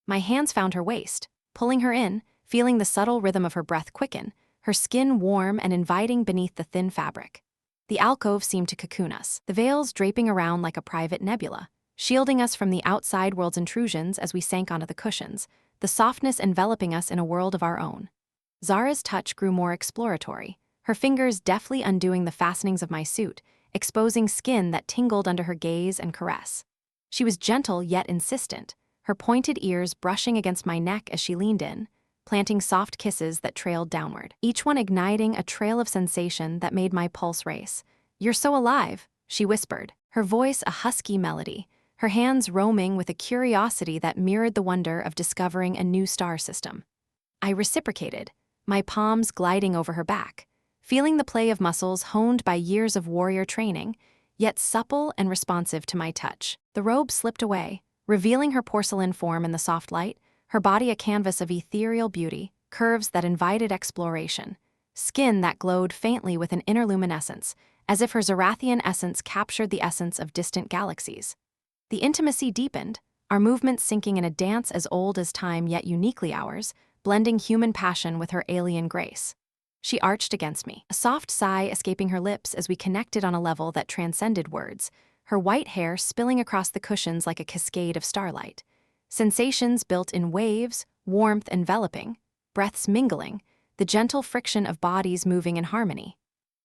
[SPEAKER 1] My hands found her waist, pulling her in, feeling the subtle rhythm of her breath quicken, her skin warm and inviting beneath the thin fabric. The alcove seemed to cocoon us, the veils draping around like a private nebula, shielding us from the outside world's intrusions as we sank onto the cushions, the softness enveloping us in a world of our own. Zara's touch grew more exploratory, her fingers deftly undoing the fastenings of my suit, exposing skin that tingled under her gaze and caress. She was gentle yet insistent, her pointed ears brushing against my neck as she leaned in, planting soft kisses that trailed downward, each one igniting a trail of sensation that made my pulse race. "You're so alive," she whispered, her voice a husky melody, her hands roaming with a curiosity that mirrored the wonder of discovering a new star system. I reciprocated, my palms gliding over her back, feeling the play of muscles honed by years of warrior training, yet supple and responsive to my touch. The robe slipped away, revealing her porcelain form in the soft light, her body a canvas of ethereal beauty, curves that invited exploration, skin that glowed faintly with an inner luminescence, as if her Zerathian essence captured the essence of distant galaxies. The intimacy deepened, our movements sinking in a dance as old as time yet uniquely ours, blending human passion with her alien grace. She arched against me, a soft sigh escaping her lips as we connected on a level that transcended words, her white hair spilling across the cushions like a cascade of starlight. Sensations built in waves, warmth enveloping, breaths mingling, the gentle friction of bodies moving in harmony.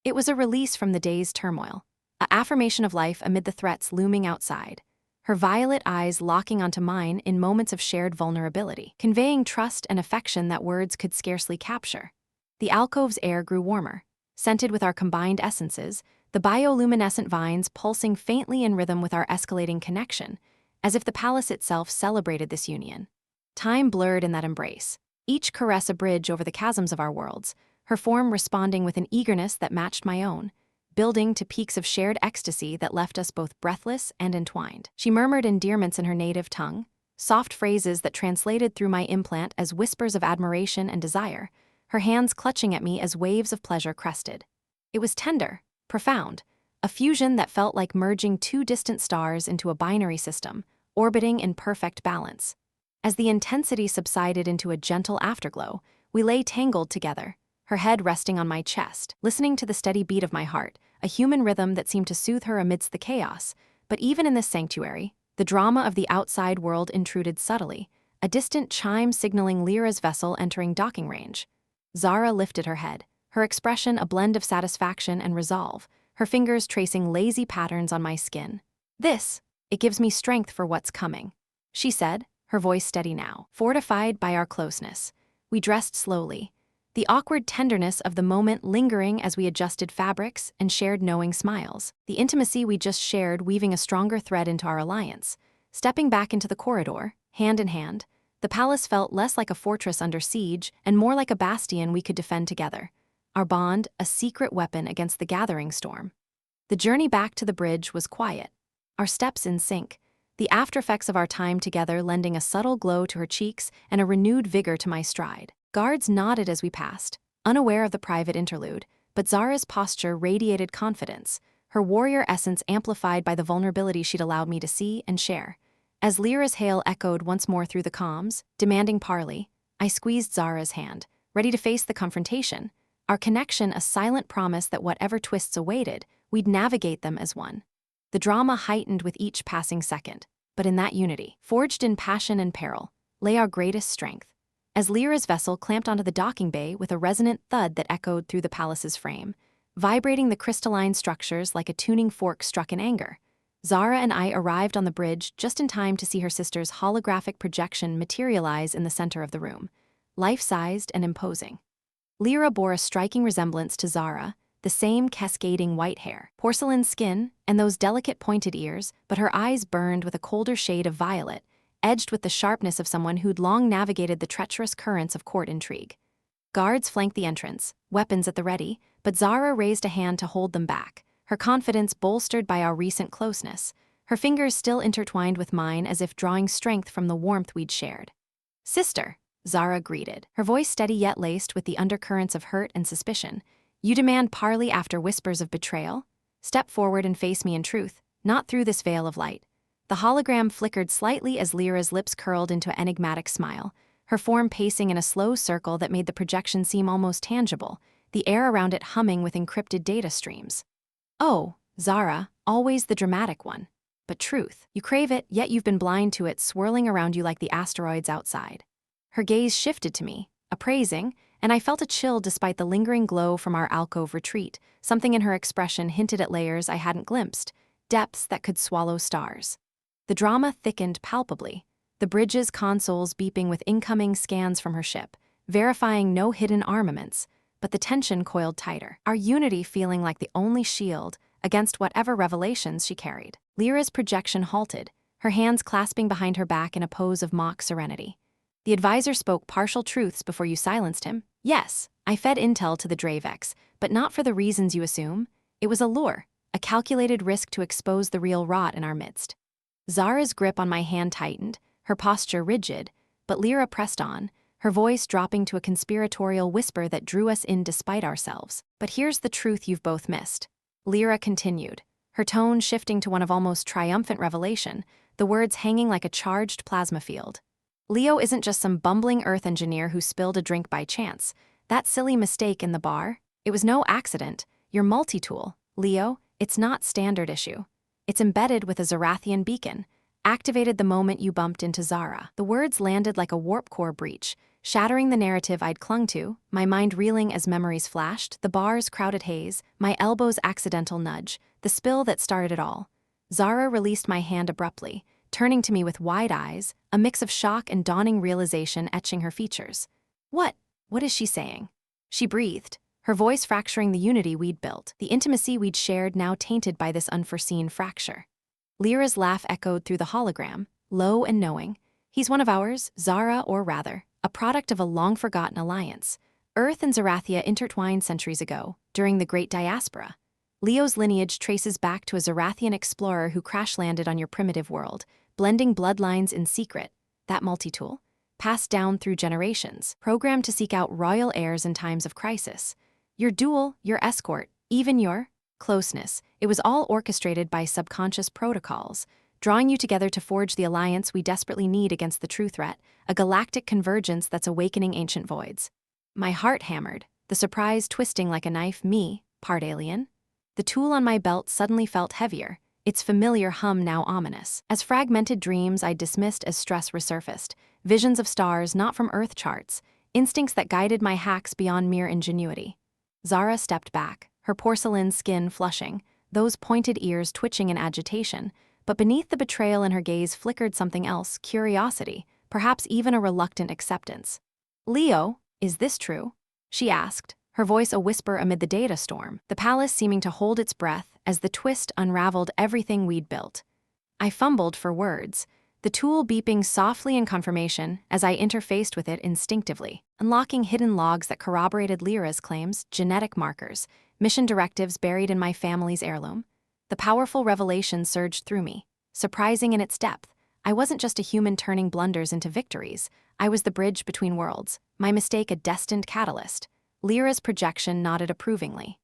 [SPEAKER 1] It was a release from the day's turmoil, an affirmation of life amid the threats looming outside, her violet eyes locking onto mine in moments of shared vulnerability, conveying trust and affection that words could scarcely capture. The alcove's air grew warmer, scented with our combined essences, the bioluminescent vines pulsing faintly in rhythm with our escalating connection, as if the palace itself celebrated this union. Time blurred in that embrace, each caress a bridge over the chasms of our worlds, her form responding with an eagerness that matched my own, building to peaks of shared ecstasy that left us both breathless and entwined. She murmured endearments in her native tongue, soft phrases that translated through my implant as whispers of admiration and desire, her hands clutching at me as waves of pleasure crested. It was tender, profound, a fusion that felt like merging two distant stars into a binary system, orbiting in perfect balance. As the intensity subsided into a gentle afterglow, we lay tangled together, her head resting on my chest, listening to the steady beat of my heart, a human rhythm that seemed to soothe her amidst the chaos. But even in this sanctuary, the drama of the outside world intruded subtly, a distant chime signaling Lyra's vessel entering docking range. Zara lifted her head, her expression a blend of satisfaction and resolve, her fingers tracing lazy patterns on my skin. It gives me strength for what's coming," she said, her voice steady now, fortified by our closeness. We dressed slowly, the awkward tenderness of the moment lingering as we adjusted fabrics and shared knowing smiles, the intimacy we just shared weaving a stronger thread into our alliance. Stepping back into the corridor, hand in hand, the palace felt less like a fortress under siege and more like a bastion we could defend together, our bond a secret weapon against the gathering storm. The journey back to the bridge was quiet, our steps in sync, the aftereffects of our time together lending a subtle glow to her cheeks and a renewed vigor to my stride. Guards nodded as we passed, unaware of the private interlude, but Zara's posture radiated confidence, her warrior essence amplified by the vulnerability she'd allowed me to see and share. As Lyra's hail echoed once more through the comms, demanding parley, I squeezed Zara's hand, ready to face the confrontation, our connection a silent promise that whatever twists awaited, we'd navigate them as one. The drama heightened with each passing second, but in that unity, forged in passion and peril, lay our greatest strength. As Lyra's vessel clamped onto the docking bay with a resonant thud that echoed through the palace's frame, vibrating the crystalline structures like a tuning fork struck in anger, Zara and I arrived on the bridge just in time to see her sister's holographic projection materialize in the center of the room, life-sized and imposing. Lyra bore a striking resemblance to Zara, the same cascading white hair, porcelain skin, and those delicate pointed ears, but her eyes burned with a colder shade of violet, edged with the sharpness of someone who'd long navigated the treacherous currents of court intrigue. Guards flanked the entrance, weapons at the ready, but Zara raised a hand to hold them back, her confidence bolstered by our recent closeness, her fingers still intertwined with mine as if drawing strength from the warmth we'd shared. "Sister," Zara greeted, her voice steady yet laced with the undercurrents of hurt and suspicion. "You demand parley after whispers of betrayal? Step forward and face me in truth, not through this veil of light." The hologram flickered slightly as Lyra's lips curled into an enigmatic smile, her form pacing in a slow circle that made the projection seem almost tangible, the air around it humming with encrypted data streams. "Oh, Zara, always the dramatic one. But truth, you crave it, yet you've been blind to it swirling around you like the asteroids outside." Her gaze shifted to me, appraising, and I felt a chill despite the lingering glow from our alcove retreat. Something in her expression hinted at layers I hadn't glimpsed, depths that could swallow stars. The drama thickened palpably, the bridge's consoles beeping with incoming scans from her ship, verifying no hidden armaments, but the tension coiled tighter, our unity feeling like the only shield against whatever revelations she carried. Lyra's projection halted, her hands clasping behind her back in a pose of mock serenity. "The advisor spoke partial truths before you silenced him. Yes, I fed intel to the Dravex, but not for the reasons you assume. It was a lure, a calculated risk to expose the real rot in our midst." Zara's grip on my hand tightened, her posture rigid, but Lyra pressed on, her voice dropping to a conspiratorial whisper that drew us in despite ourselves. "But here's the truth you've both missed," Lyra continued, her tone shifting to one of almost triumphant revelation, the words hanging like a charged plasma field. "Leo isn't just some bumbling Earth engineer who spilled a drink by chance. That silly mistake in the bar, it was no accident. Your multi-tool, Leo, it's not standard issue. It's embedded with a Zerathian beacon, activated the moment you bumped into Zara." The words landed like a warp core breach, shattering the narrative I'd clung to, my mind reeling as memories flashed, the bar's crowded haze, my elbow's accidental nudge, the spill that started it all. Zara released my hand abruptly, turning to me with wide eyes, a mix of shock and dawning realization etching her features. What is she saying?" She breathed, her voice fracturing the unity we'd built, the intimacy we'd shared now tainted by this unforeseen fracture. Lyra's laugh echoed through the hologram, low and knowing. "He's one of ours, Zara, or rather, a product of a long-forgotten alliance. Earth and Zerathia intertwined centuries ago, during the Great Diaspora. Leo's lineage traces back to a Zerathian explorer who crash-landed on your primitive world, blending bloodlines in secret. That multi-tool, passed down through generations, programmed to seek out royal heirs in times of crisis. Your duel, your escort, even your closeness, it was all orchestrated by subconscious protocols, drawing you together to forge the alliance we desperately need against the true threat, a galactic convergence that's awakening ancient voids." My heart hammered, the surprise twisting like a knife. Me, part alien? The tool on my belt suddenly felt heavier, its familiar hum now ominous. As fragmented dreams I'd dismissed as stress resurfaced, visions of stars not from Earth charts, instincts that guided my hacks beyond mere ingenuity. Zara stepped back, her porcelain skin flushing, those pointed ears twitching in agitation, but beneath the betrayal in her gaze flickered something else, curiosity, perhaps even a reluctant acceptance. "Leo, is this true?" she asked, her voice a whisper amid the data storm, the palace seeming to hold its breath as the twist unraveled everything we'd built. I fumbled for words, the tool beeping softly in confirmation as I interfaced with it instinctively, unlocking hidden logs that corroborated Lyra's claims, genetic markers, mission directives buried in my family's heirloom. The powerful revelation surged through me. surprising in its depth. I wasn't just a human turning blunders into victories. I was the bridge between worlds, my mistake a destined catalyst. Lyra's projection nodded approvingly.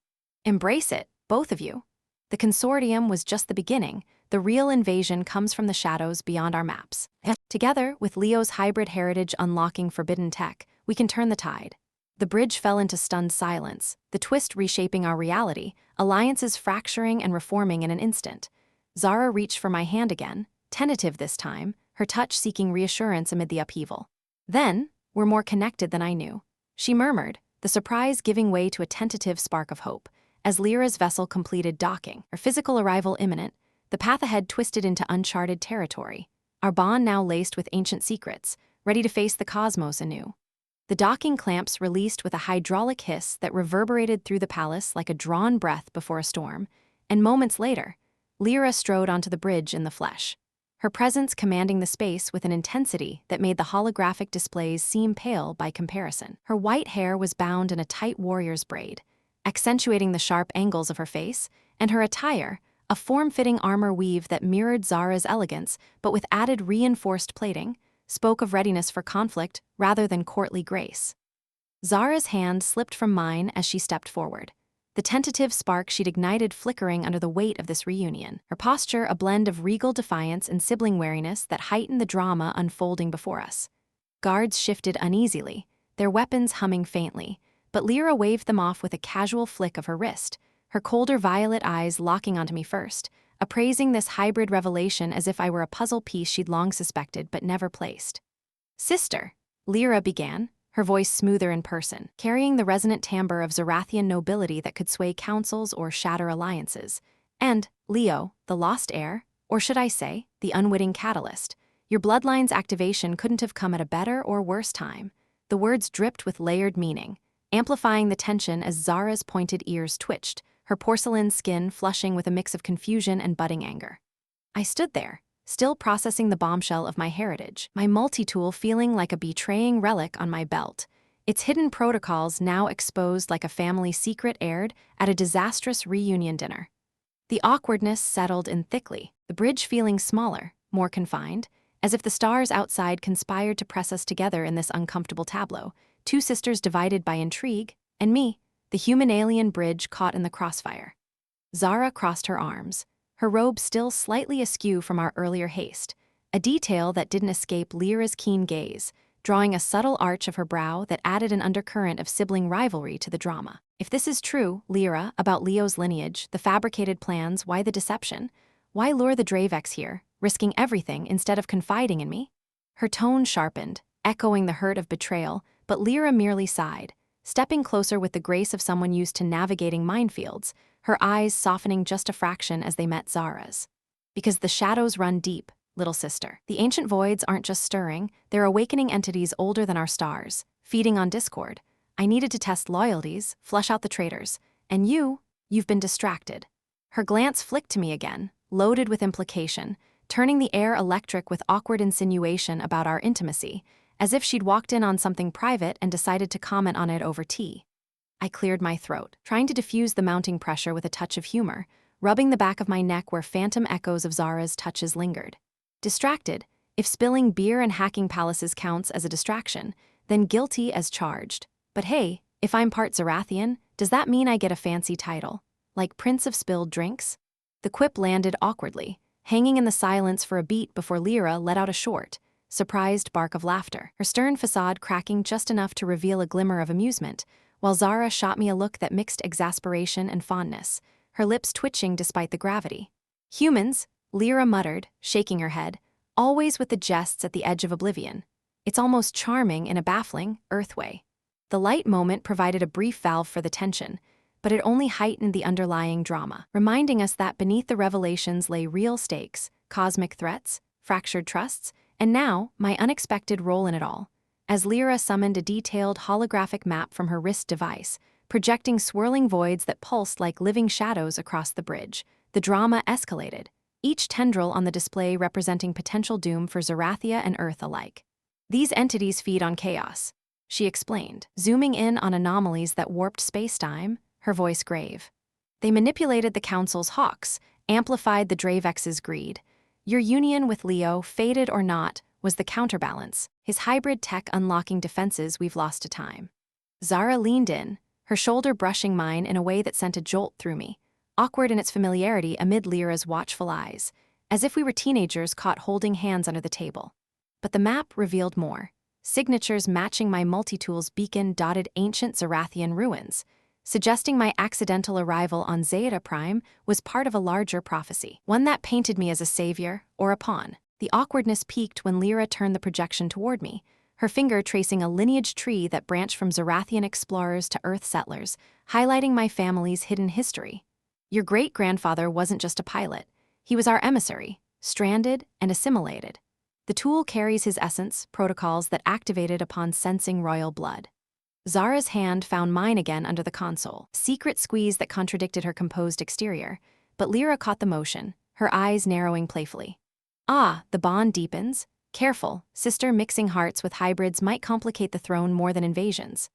[SPEAKER 1] Embrace it, both of you. The consortium was just the beginning. The real invasion comes from the shadows beyond our maps. Together, with Leo's hybrid heritage unlocking forbidden tech, we can turn the tide. The bridge fell into stunned silence, the twist reshaping our reality, alliances fracturing and reforming in an instant. Zara reached for my hand again, tentative this time, her touch seeking reassurance amid the upheaval. Then, we're more connected than I knew. She murmured, the surprise giving way to a tentative spark of hope. As Lyra's vessel completed docking, her physical arrival imminent, the path ahead twisted into uncharted territory, our bond now laced with ancient secrets, ready to face the cosmos anew. The docking clamps released with a hydraulic hiss that reverberated through the palace like a drawn breath before a storm, and moments later, Lyra strode onto the bridge in the flesh, her presence commanding the space with an intensity that made the holographic displays seem pale by comparison. Her white hair was bound in a tight warrior's braid, accentuating the sharp angles of her face, and her attire, a form-fitting armor weave that mirrored Zara's elegance but with added reinforced plating, spoke of readiness for conflict rather than courtly grace. Zara's hand slipped from mine as she stepped forward, the tentative spark she'd ignited flickering under the weight of this reunion, her posture a blend of regal defiance and sibling wariness that heightened the drama unfolding before us. Guards shifted uneasily, their weapons humming faintly, but Lyra waved them off with a casual flick of her wrist, her colder violet eyes locking onto me first, appraising this hybrid revelation as if I were a puzzle piece she'd long suspected but never placed. Sister, Lyra began, her voice smoother in person, carrying the resonant timbre of Zerathian nobility that could sway councils or shatter alliances. And, Leo, the lost heir, or should I say, the unwitting catalyst, your bloodline's activation couldn't have come at a better or worse time. The words dripped with layered meaning, amplifying the tension as Zara's pointed ears twitched, her porcelain skin flushing with a mix of confusion and budding anger. I stood there, still processing the bombshell of my heritage, my multi-tool feeling like a betraying relic on my belt, its hidden protocols now exposed like a family secret aired at a disastrous reunion dinner. The awkwardness settled in thickly, the bridge feeling smaller, more confined, as if the stars outside conspired to press us together in this uncomfortable tableau, two sisters divided by intrigue, and me, the human-alien bridge caught in the crossfire. Zara crossed her arms, her robe still slightly askew from our earlier haste, a detail that didn't escape Lyra's keen gaze, drawing a subtle arch of her brow that added an undercurrent of sibling rivalry to the drama. If this is true, Lyra, about Leo's lineage, the fabricated plans, why the deception? Why lure the Dravex here, risking everything instead of confiding in me? Her tone sharpened, echoing the hurt of betrayal, but Lyra merely sighed, stepping closer with the grace of someone used to navigating minefields, her eyes softening just a fraction as they met Zara's. Because the shadows run deep, little sister. The ancient voids aren't just stirring, they're awakening entities older than our stars, feeding on discord. I needed to test loyalties, flush out the traitors, and you've been distracted. Her glance flicked to me again, loaded with implication, turning the air electric with awkward insinuation about our intimacy, as if she'd walked in on something private and decided to comment on it over tea. I cleared my throat, trying to diffuse the mounting pressure with a touch of humor, rubbing the back of my neck where phantom echoes of Zara's touches lingered. Distracted, if spilling beer and hacking palaces counts as a distraction, then guilty as charged. But hey, if I'm part Zerathian, does that mean I get a fancy title? Like Prince of Spilled Drinks? The quip landed awkwardly, hanging in the silence for a beat before Lyra let out a short, surprised bark of laughter, her stern facade cracking just enough to reveal a glimmer of amusement, while Zara shot me a look that mixed exasperation and fondness, her lips twitching despite the gravity. Humans, Lyra muttered, shaking her head, always with the jests at the edge of oblivion. It's almost charming in a baffling, earth way. The light moment provided a brief valve for the tension, but it only heightened the underlying drama, reminding us that beneath the revelations lay real stakes, cosmic threats, fractured trusts, and now, my unexpected role in it all. As Lyra summoned a detailed holographic map from her wrist device, projecting swirling voids that pulsed like living shadows across the bridge, the drama escalated, each tendril on the display representing potential doom for Zerathia and Earth alike. These entities feed on chaos, she explained, zooming in on anomalies that warped space-time, her voice grave. They manipulated the Council's hawks, amplified the Dravex's greed. Your union with Leo, fated or not, was the counterbalance, his hybrid tech unlocking defenses we've lost to time. Zara leaned in, her shoulder brushing mine in a way that sent a jolt through me, awkward in its familiarity amid Lyra's watchful eyes, as if we were teenagers caught holding hands under the table. But the map revealed more. Signatures matching my multi-tools beacon dotted ancient Zerathian ruins, suggesting my accidental arrival on Zeta Prime was part of a larger prophecy, one that painted me as a savior or a pawn. The awkwardness peaked when Lyra turned the projection toward me, her finger tracing a lineage tree that branched from Zerathian explorers to Earth settlers, highlighting my family's hidden history. Your great-grandfather wasn't just a pilot. He was our emissary, stranded and assimilated. The tool carries his essence, protocols that activated upon sensing royal blood. Zara's hand found mine again under the console, secret squeeze that contradicted her composed exterior, but Lyra caught the motion, her eyes narrowing playfully. Ah, the bond deepens. Careful, sister, mixing hearts with hybrids might complicate the throne more than invasions.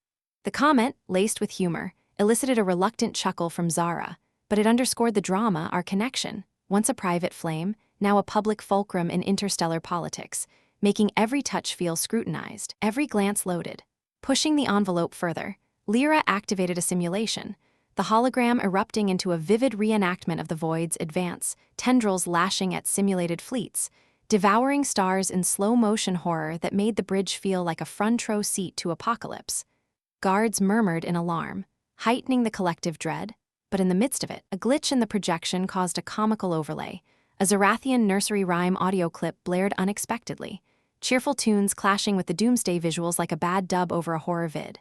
[SPEAKER 1] The comment, laced with humor, elicited a reluctant chuckle from Zara, but it underscored the drama, our connection, once a private flame, now a public fulcrum in interstellar politics, making every touch feel scrutinized, every glance loaded. Pushing the envelope further, Lyra activated a simulation, the hologram erupting into a vivid reenactment of the Void's advance, tendrils lashing at simulated fleets, devouring stars in slow-motion horror that made the bridge feel like a front-row seat to apocalypse. Guards murmured in alarm, heightening the collective dread, but in the midst of it, a glitch in the projection caused a comical overlay. A Zerathian nursery rhyme audio clip blared unexpectedly, cheerful tunes clashing with the doomsday visuals like a bad dub over a horror vid.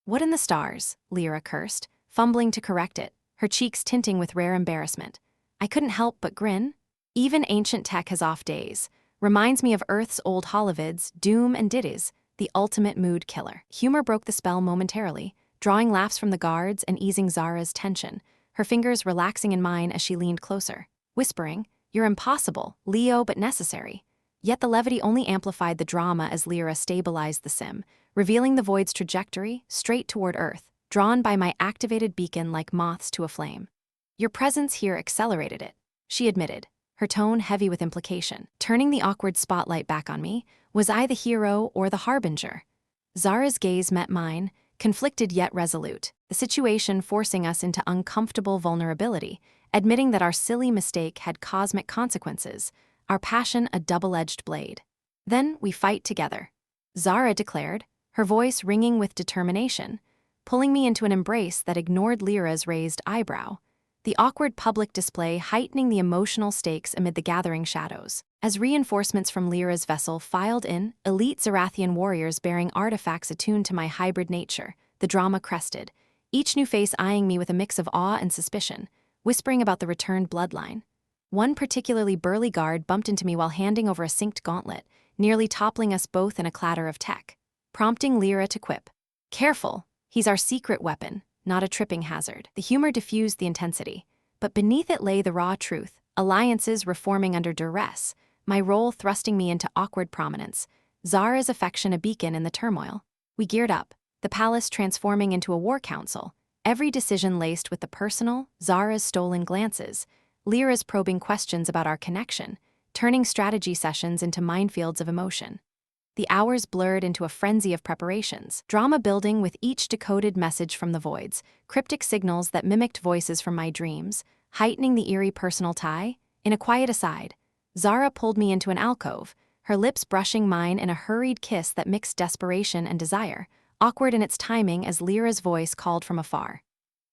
[SPEAKER 1] What in the stars? Lyra cursed, fumbling to correct it, her cheeks tinting with rare embarrassment. I couldn't help but grin. Even ancient tech has off days. Reminds me of Earth's old holovids, Doom and Ditties, the ultimate mood killer. Humor broke the spell momentarily, drawing laughs from the guards and easing Zara's tension, her fingers relaxing in mine as she leaned closer, whispering, "You're impossible, Leo, but necessary." Yet the levity only amplified the drama as Lyra stabilized the sim, revealing the Void's trajectory straight toward Earth, drawn by my activated beacon like moths to a flame. Your presence here accelerated it, she admitted, her tone heavy with implication. Turning the awkward spotlight back on me, was I the hero or the harbinger? Zara's gaze met mine, conflicted yet resolute, the situation forcing us into uncomfortable vulnerability, admitting that our silly mistake had cosmic consequences, our passion a double-edged blade. Then we fight together, Zara declared, her voice ringing with determination, pulling me into an embrace that ignored Lyra's raised eyebrow, the awkward public display heightening the emotional stakes amid the gathering shadows. As reinforcements from Lyra's vessel filed in, elite Zerathian warriors bearing artifacts attuned to my hybrid nature, the drama crested, each new face eyeing me with a mix of awe and suspicion, whispering about the returned bloodline. One particularly burly guard bumped into me while handing over a synced gauntlet, nearly toppling us both in a clatter of tech, prompting Lyra to quip, "Careful, he's our secret weapon, not a tripping hazard." The humor diffused the intensity, but beneath it lay the raw truth, alliances reforming under duress, my role thrusting me into awkward prominence, Zara's affection a beacon in the turmoil. We geared up, the palace transforming into a war council, every decision laced with the personal, Zara's stolen glances, Lyra's probing questions about our connection, turning strategy sessions into minefields of emotion. The hours blurred into a frenzy of preparations, drama building with each decoded message from the Voids, cryptic signals that mimicked voices from my dreams, heightening the eerie personal tie. In a quiet aside, Zara pulled me into an alcove, her lips brushing mine in a hurried kiss that mixed desperation and desire, awkward in its timing as Lyra's voice called from afar.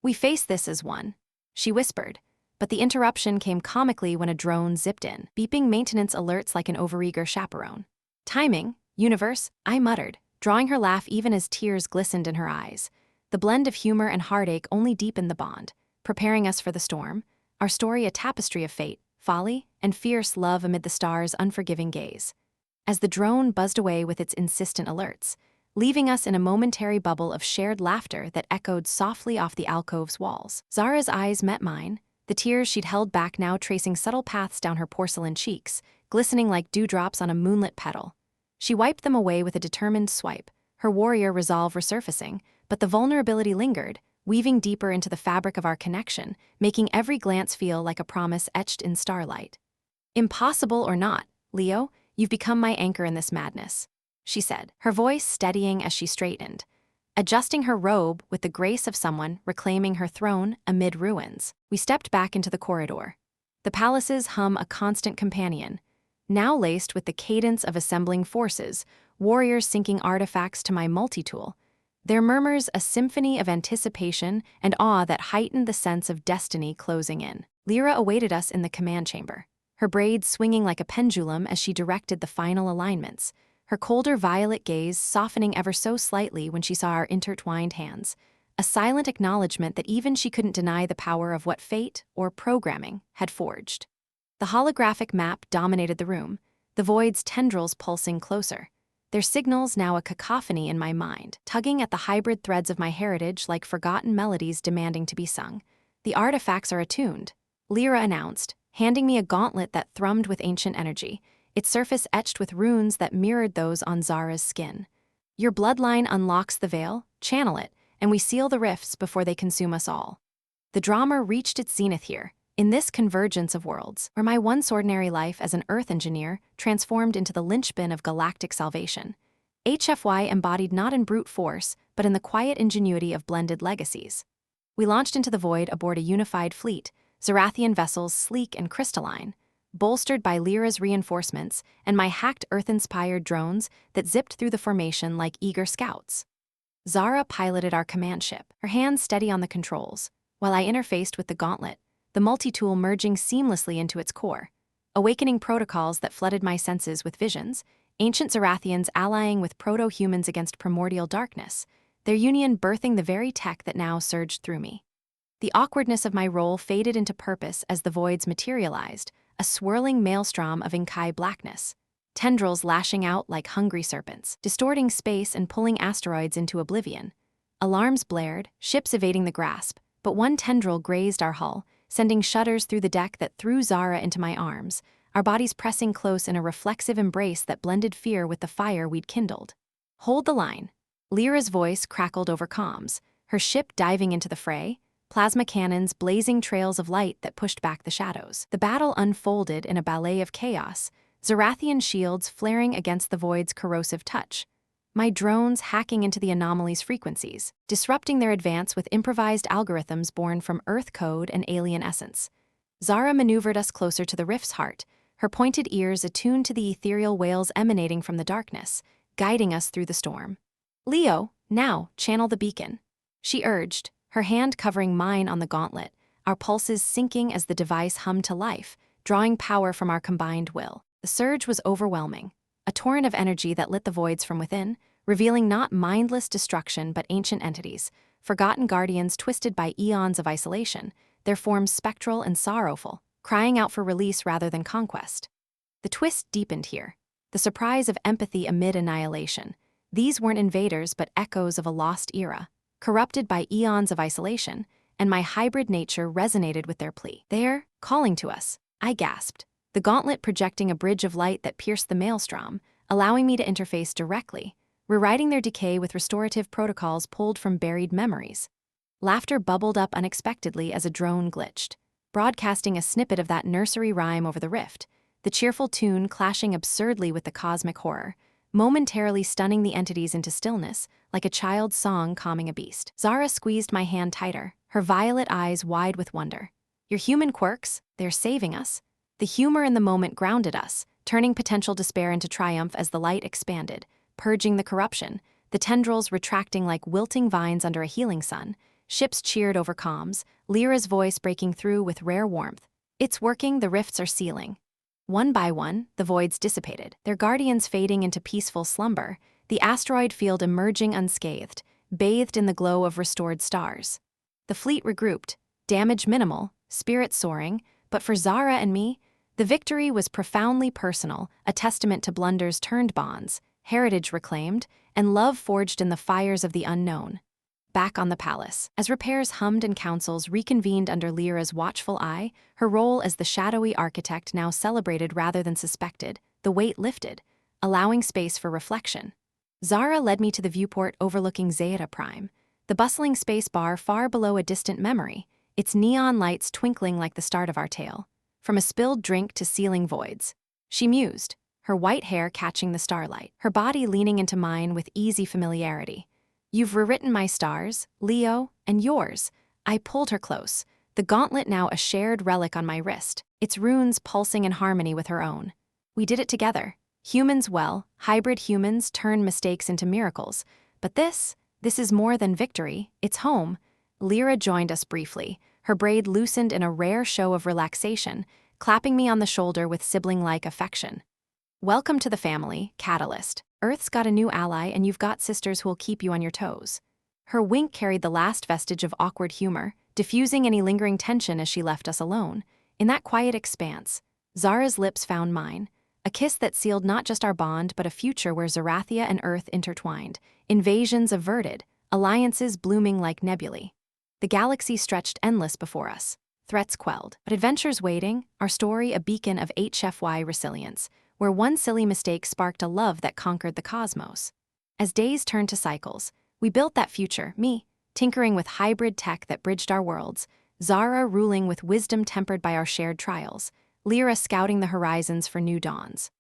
[SPEAKER 1] "We face this as one," she whispered, but the interruption came comically when a drone zipped in, beeping maintenance alerts like an overeager chaperone. "Timing, universe," I muttered, drawing her laugh even as tears glistened in her eyes. The blend of humor and heartache only deepened the bond, preparing us for the storm, our story a tapestry of fate, folly, and fierce love amid the stars' unforgiving gaze. As the drone buzzed away with its insistent alerts, leaving us in a momentary bubble of shared laughter that echoed softly off the alcove's walls, Zara's eyes met mine, the tears she'd held back now tracing subtle paths down her porcelain cheeks, glistening like dewdrops on a moonlit petal. She wiped them away with a determined swipe, her warrior resolve resurfacing, but the vulnerability lingered, weaving deeper into the fabric of our connection, making every glance feel like a promise etched in starlight. Impossible or not, Leo, you've become my anchor in this madness, she said, her voice steadying as she straightened, adjusting her robe with the grace of someone reclaiming her throne amid ruins. We stepped back into the corridor. The palace's hum a constant companion, now laced with the cadence of assembling forces, warriors syncing artifacts to my multi-tool. Their murmurs a symphony of anticipation and awe that heightened the sense of destiny closing in. Lyra awaited us in the command chamber, her braids swinging like a pendulum as she directed the final alignments, her colder violet gaze softening ever so slightly when she saw our intertwined hands, a silent acknowledgement that even she couldn't deny the power of what fate, or programming, had forged. The holographic map dominated the room, the void's tendrils pulsing closer, their signals now a cacophony in my mind, tugging at the hybrid threads of my heritage like forgotten melodies demanding to be sung. The artifacts are attuned, Lyra announced, handing me a gauntlet that thrummed with ancient energy, its surface etched with runes that mirrored those on Zara's skin. Your bloodline unlocks the veil, channel it, and we seal the rifts before they consume us all. The drama reached its zenith here, in this convergence of worlds, where my once ordinary life as an Earth engineer transformed into the linchpin of galactic salvation. HFY embodied not in brute force, but in the quiet ingenuity of blended legacies. We launched into the void aboard a unified fleet, Zerathian vessels sleek and crystalline, bolstered by Lyra's reinforcements and my hacked Earth-inspired drones that zipped through the formation like eager scouts. Zara piloted our command ship, her hands steady on the controls, while I interfaced with the gauntlet, the multi-tool merging seamlessly into its core, awakening protocols that flooded my senses with visions, ancient Zerathians allying with proto-humans against primordial darkness, their union birthing the very tech that now surged through me. The awkwardness of my role faded into purpose as the voids materialized, a swirling maelstrom of Inkai blackness, tendrils lashing out like hungry serpents, distorting space and pulling asteroids into oblivion. Alarms blared, ships evading the grasp, but one tendril grazed our hull, sending shudders through the deck that threw Zara into my arms, our bodies pressing close in a reflexive embrace that blended fear with the fire we'd kindled. Hold the line. Lyra's voice crackled over comms, her ship diving into the fray, plasma cannons blazing trails of light that pushed back the shadows. The battle unfolded in a ballet of chaos, Zerathian shields flaring against the void's corrosive touch, my drones hacking into the anomaly's frequencies, disrupting their advance with improvised algorithms born from Earth code and alien essence. Zara maneuvered us closer to the rift's heart, her pointed ears attuned to the ethereal wails emanating from the darkness, guiding us through the storm. Leo, now, channel the beacon, she urged, her hand covering mine on the gauntlet, our pulses syncing as the device hummed to life, drawing power from our combined will. The surge was overwhelming, a torrent of energy that lit the voids from within, revealing not mindless destruction but ancient entities, forgotten guardians twisted by eons of isolation, their forms spectral and sorrowful, crying out for release rather than conquest. The twist deepened here, the surprise of empathy amid annihilation. These weren't invaders but echoes of a lost era, corrupted by eons of isolation, and my hybrid nature resonated with their plea. They're calling to us, I gasped, the gauntlet projecting a bridge of light that pierced the maelstrom, allowing me to interface directly, rewriting their decay with restorative protocols pulled from buried memories. Laughter bubbled up unexpectedly as a drone glitched, broadcasting a snippet of that nursery rhyme over the rift, the cheerful tune clashing absurdly with the cosmic horror, momentarily stunning the entities into stillness, like a child's song calming a beast. Zara squeezed my hand tighter, her violet eyes wide with wonder. Your human quirks, they're saving us. The humor in the moment grounded us, turning potential despair into triumph as the light expanded, purging the corruption, the tendrils retracting like wilting vines under a healing sun. Ships cheered over comms, Lyra's voice breaking through with rare warmth. It's working, the rifts are sealing. One by one, the voids dissipated, their guardians fading into peaceful slumber, the asteroid field emerging unscathed, bathed in the glow of restored stars. The fleet regrouped, damage minimal, spirits soaring, but for Zara and me, the victory was profoundly personal, a testament to blunders turned bonds, heritage reclaimed, and love forged in the fires of the unknown. Back on the palace, as repairs hummed and councils reconvened under Lyra's watchful eye, her role as the shadowy architect now celebrated rather than suspected, the weight lifted, allowing space for reflection. Zara led me to the viewport overlooking Zeta Prime, the bustling space bar far below a distant memory, its neon lights twinkling like the start of our tale. from a spilled drink to sealing voids. She mused, her white hair catching the starlight, her body leaning into mine with easy familiarity. You've rewritten my stars, Leo, and yours. I pulled her close, the gauntlet now a shared relic on my wrist, its runes pulsing in harmony with her own. We did it together. Humans well, hybrid humans turn mistakes into miracles. But this is more than victory, it's home. Lyra joined us briefly, her braid loosened in a rare show of relaxation, clapping me on the shoulder with sibling-like affection. Welcome to the family, Catalyst. Earth's got a new ally and you've got sisters who'll keep you on your toes. Her wink carried the last vestige of awkward humor, diffusing any lingering tension as she left us alone. In that quiet expanse, Zara's lips found mine, a kiss that sealed not just our bond but a future where Zerathia and Earth intertwined, invasions averted, alliances blooming like nebulae. The galaxy stretched endless before us, threats quelled, but adventures waiting, our story a beacon of HFY resilience, where one silly mistake sparked a love that conquered the cosmos. As days turned to cycles, we built that future, me, tinkering with hybrid tech that bridged our worlds, Zara ruling with wisdom tempered by our shared trials, Lyra scouting the horizons for new dawns.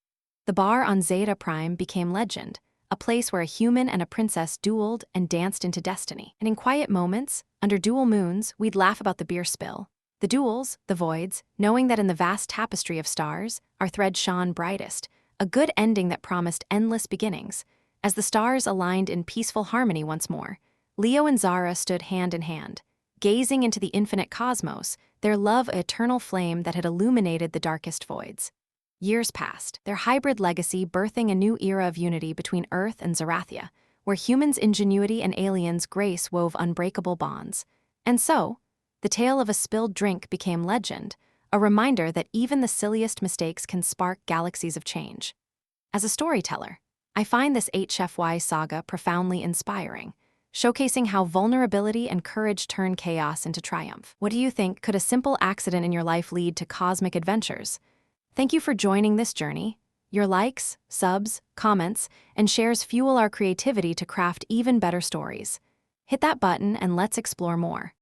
[SPEAKER 1] The bar on Zeta Prime became legend, a place where a human and a princess dueled and danced into destiny. And in quiet moments, under dual moons, we'd laugh about the beer spill, the duels, the voids, knowing that in the vast tapestry of stars, our thread shone brightest, a good ending that promised endless beginnings. As the stars aligned in peaceful harmony once more, Leo and Zara stood hand in hand, gazing into the infinite cosmos, their love an eternal flame that had illuminated the darkest voids. Years passed, their hybrid legacy birthing a new era of unity between Earth and Zerathia, where humans' ingenuity and aliens' grace wove unbreakable bonds. And so, the tale of a spilled drink became legend, a reminder that even the silliest mistakes can spark galaxies of change. As a storyteller, I find this HFY saga profoundly inspiring, showcasing how vulnerability and courage turn chaos into triumph. What do you think? Could a simple accident in your life lead to cosmic adventures? Thank you for joining this journey. Your likes, subs, comments, and shares fuel our creativity to craft even better stories. Hit that button and let's explore more.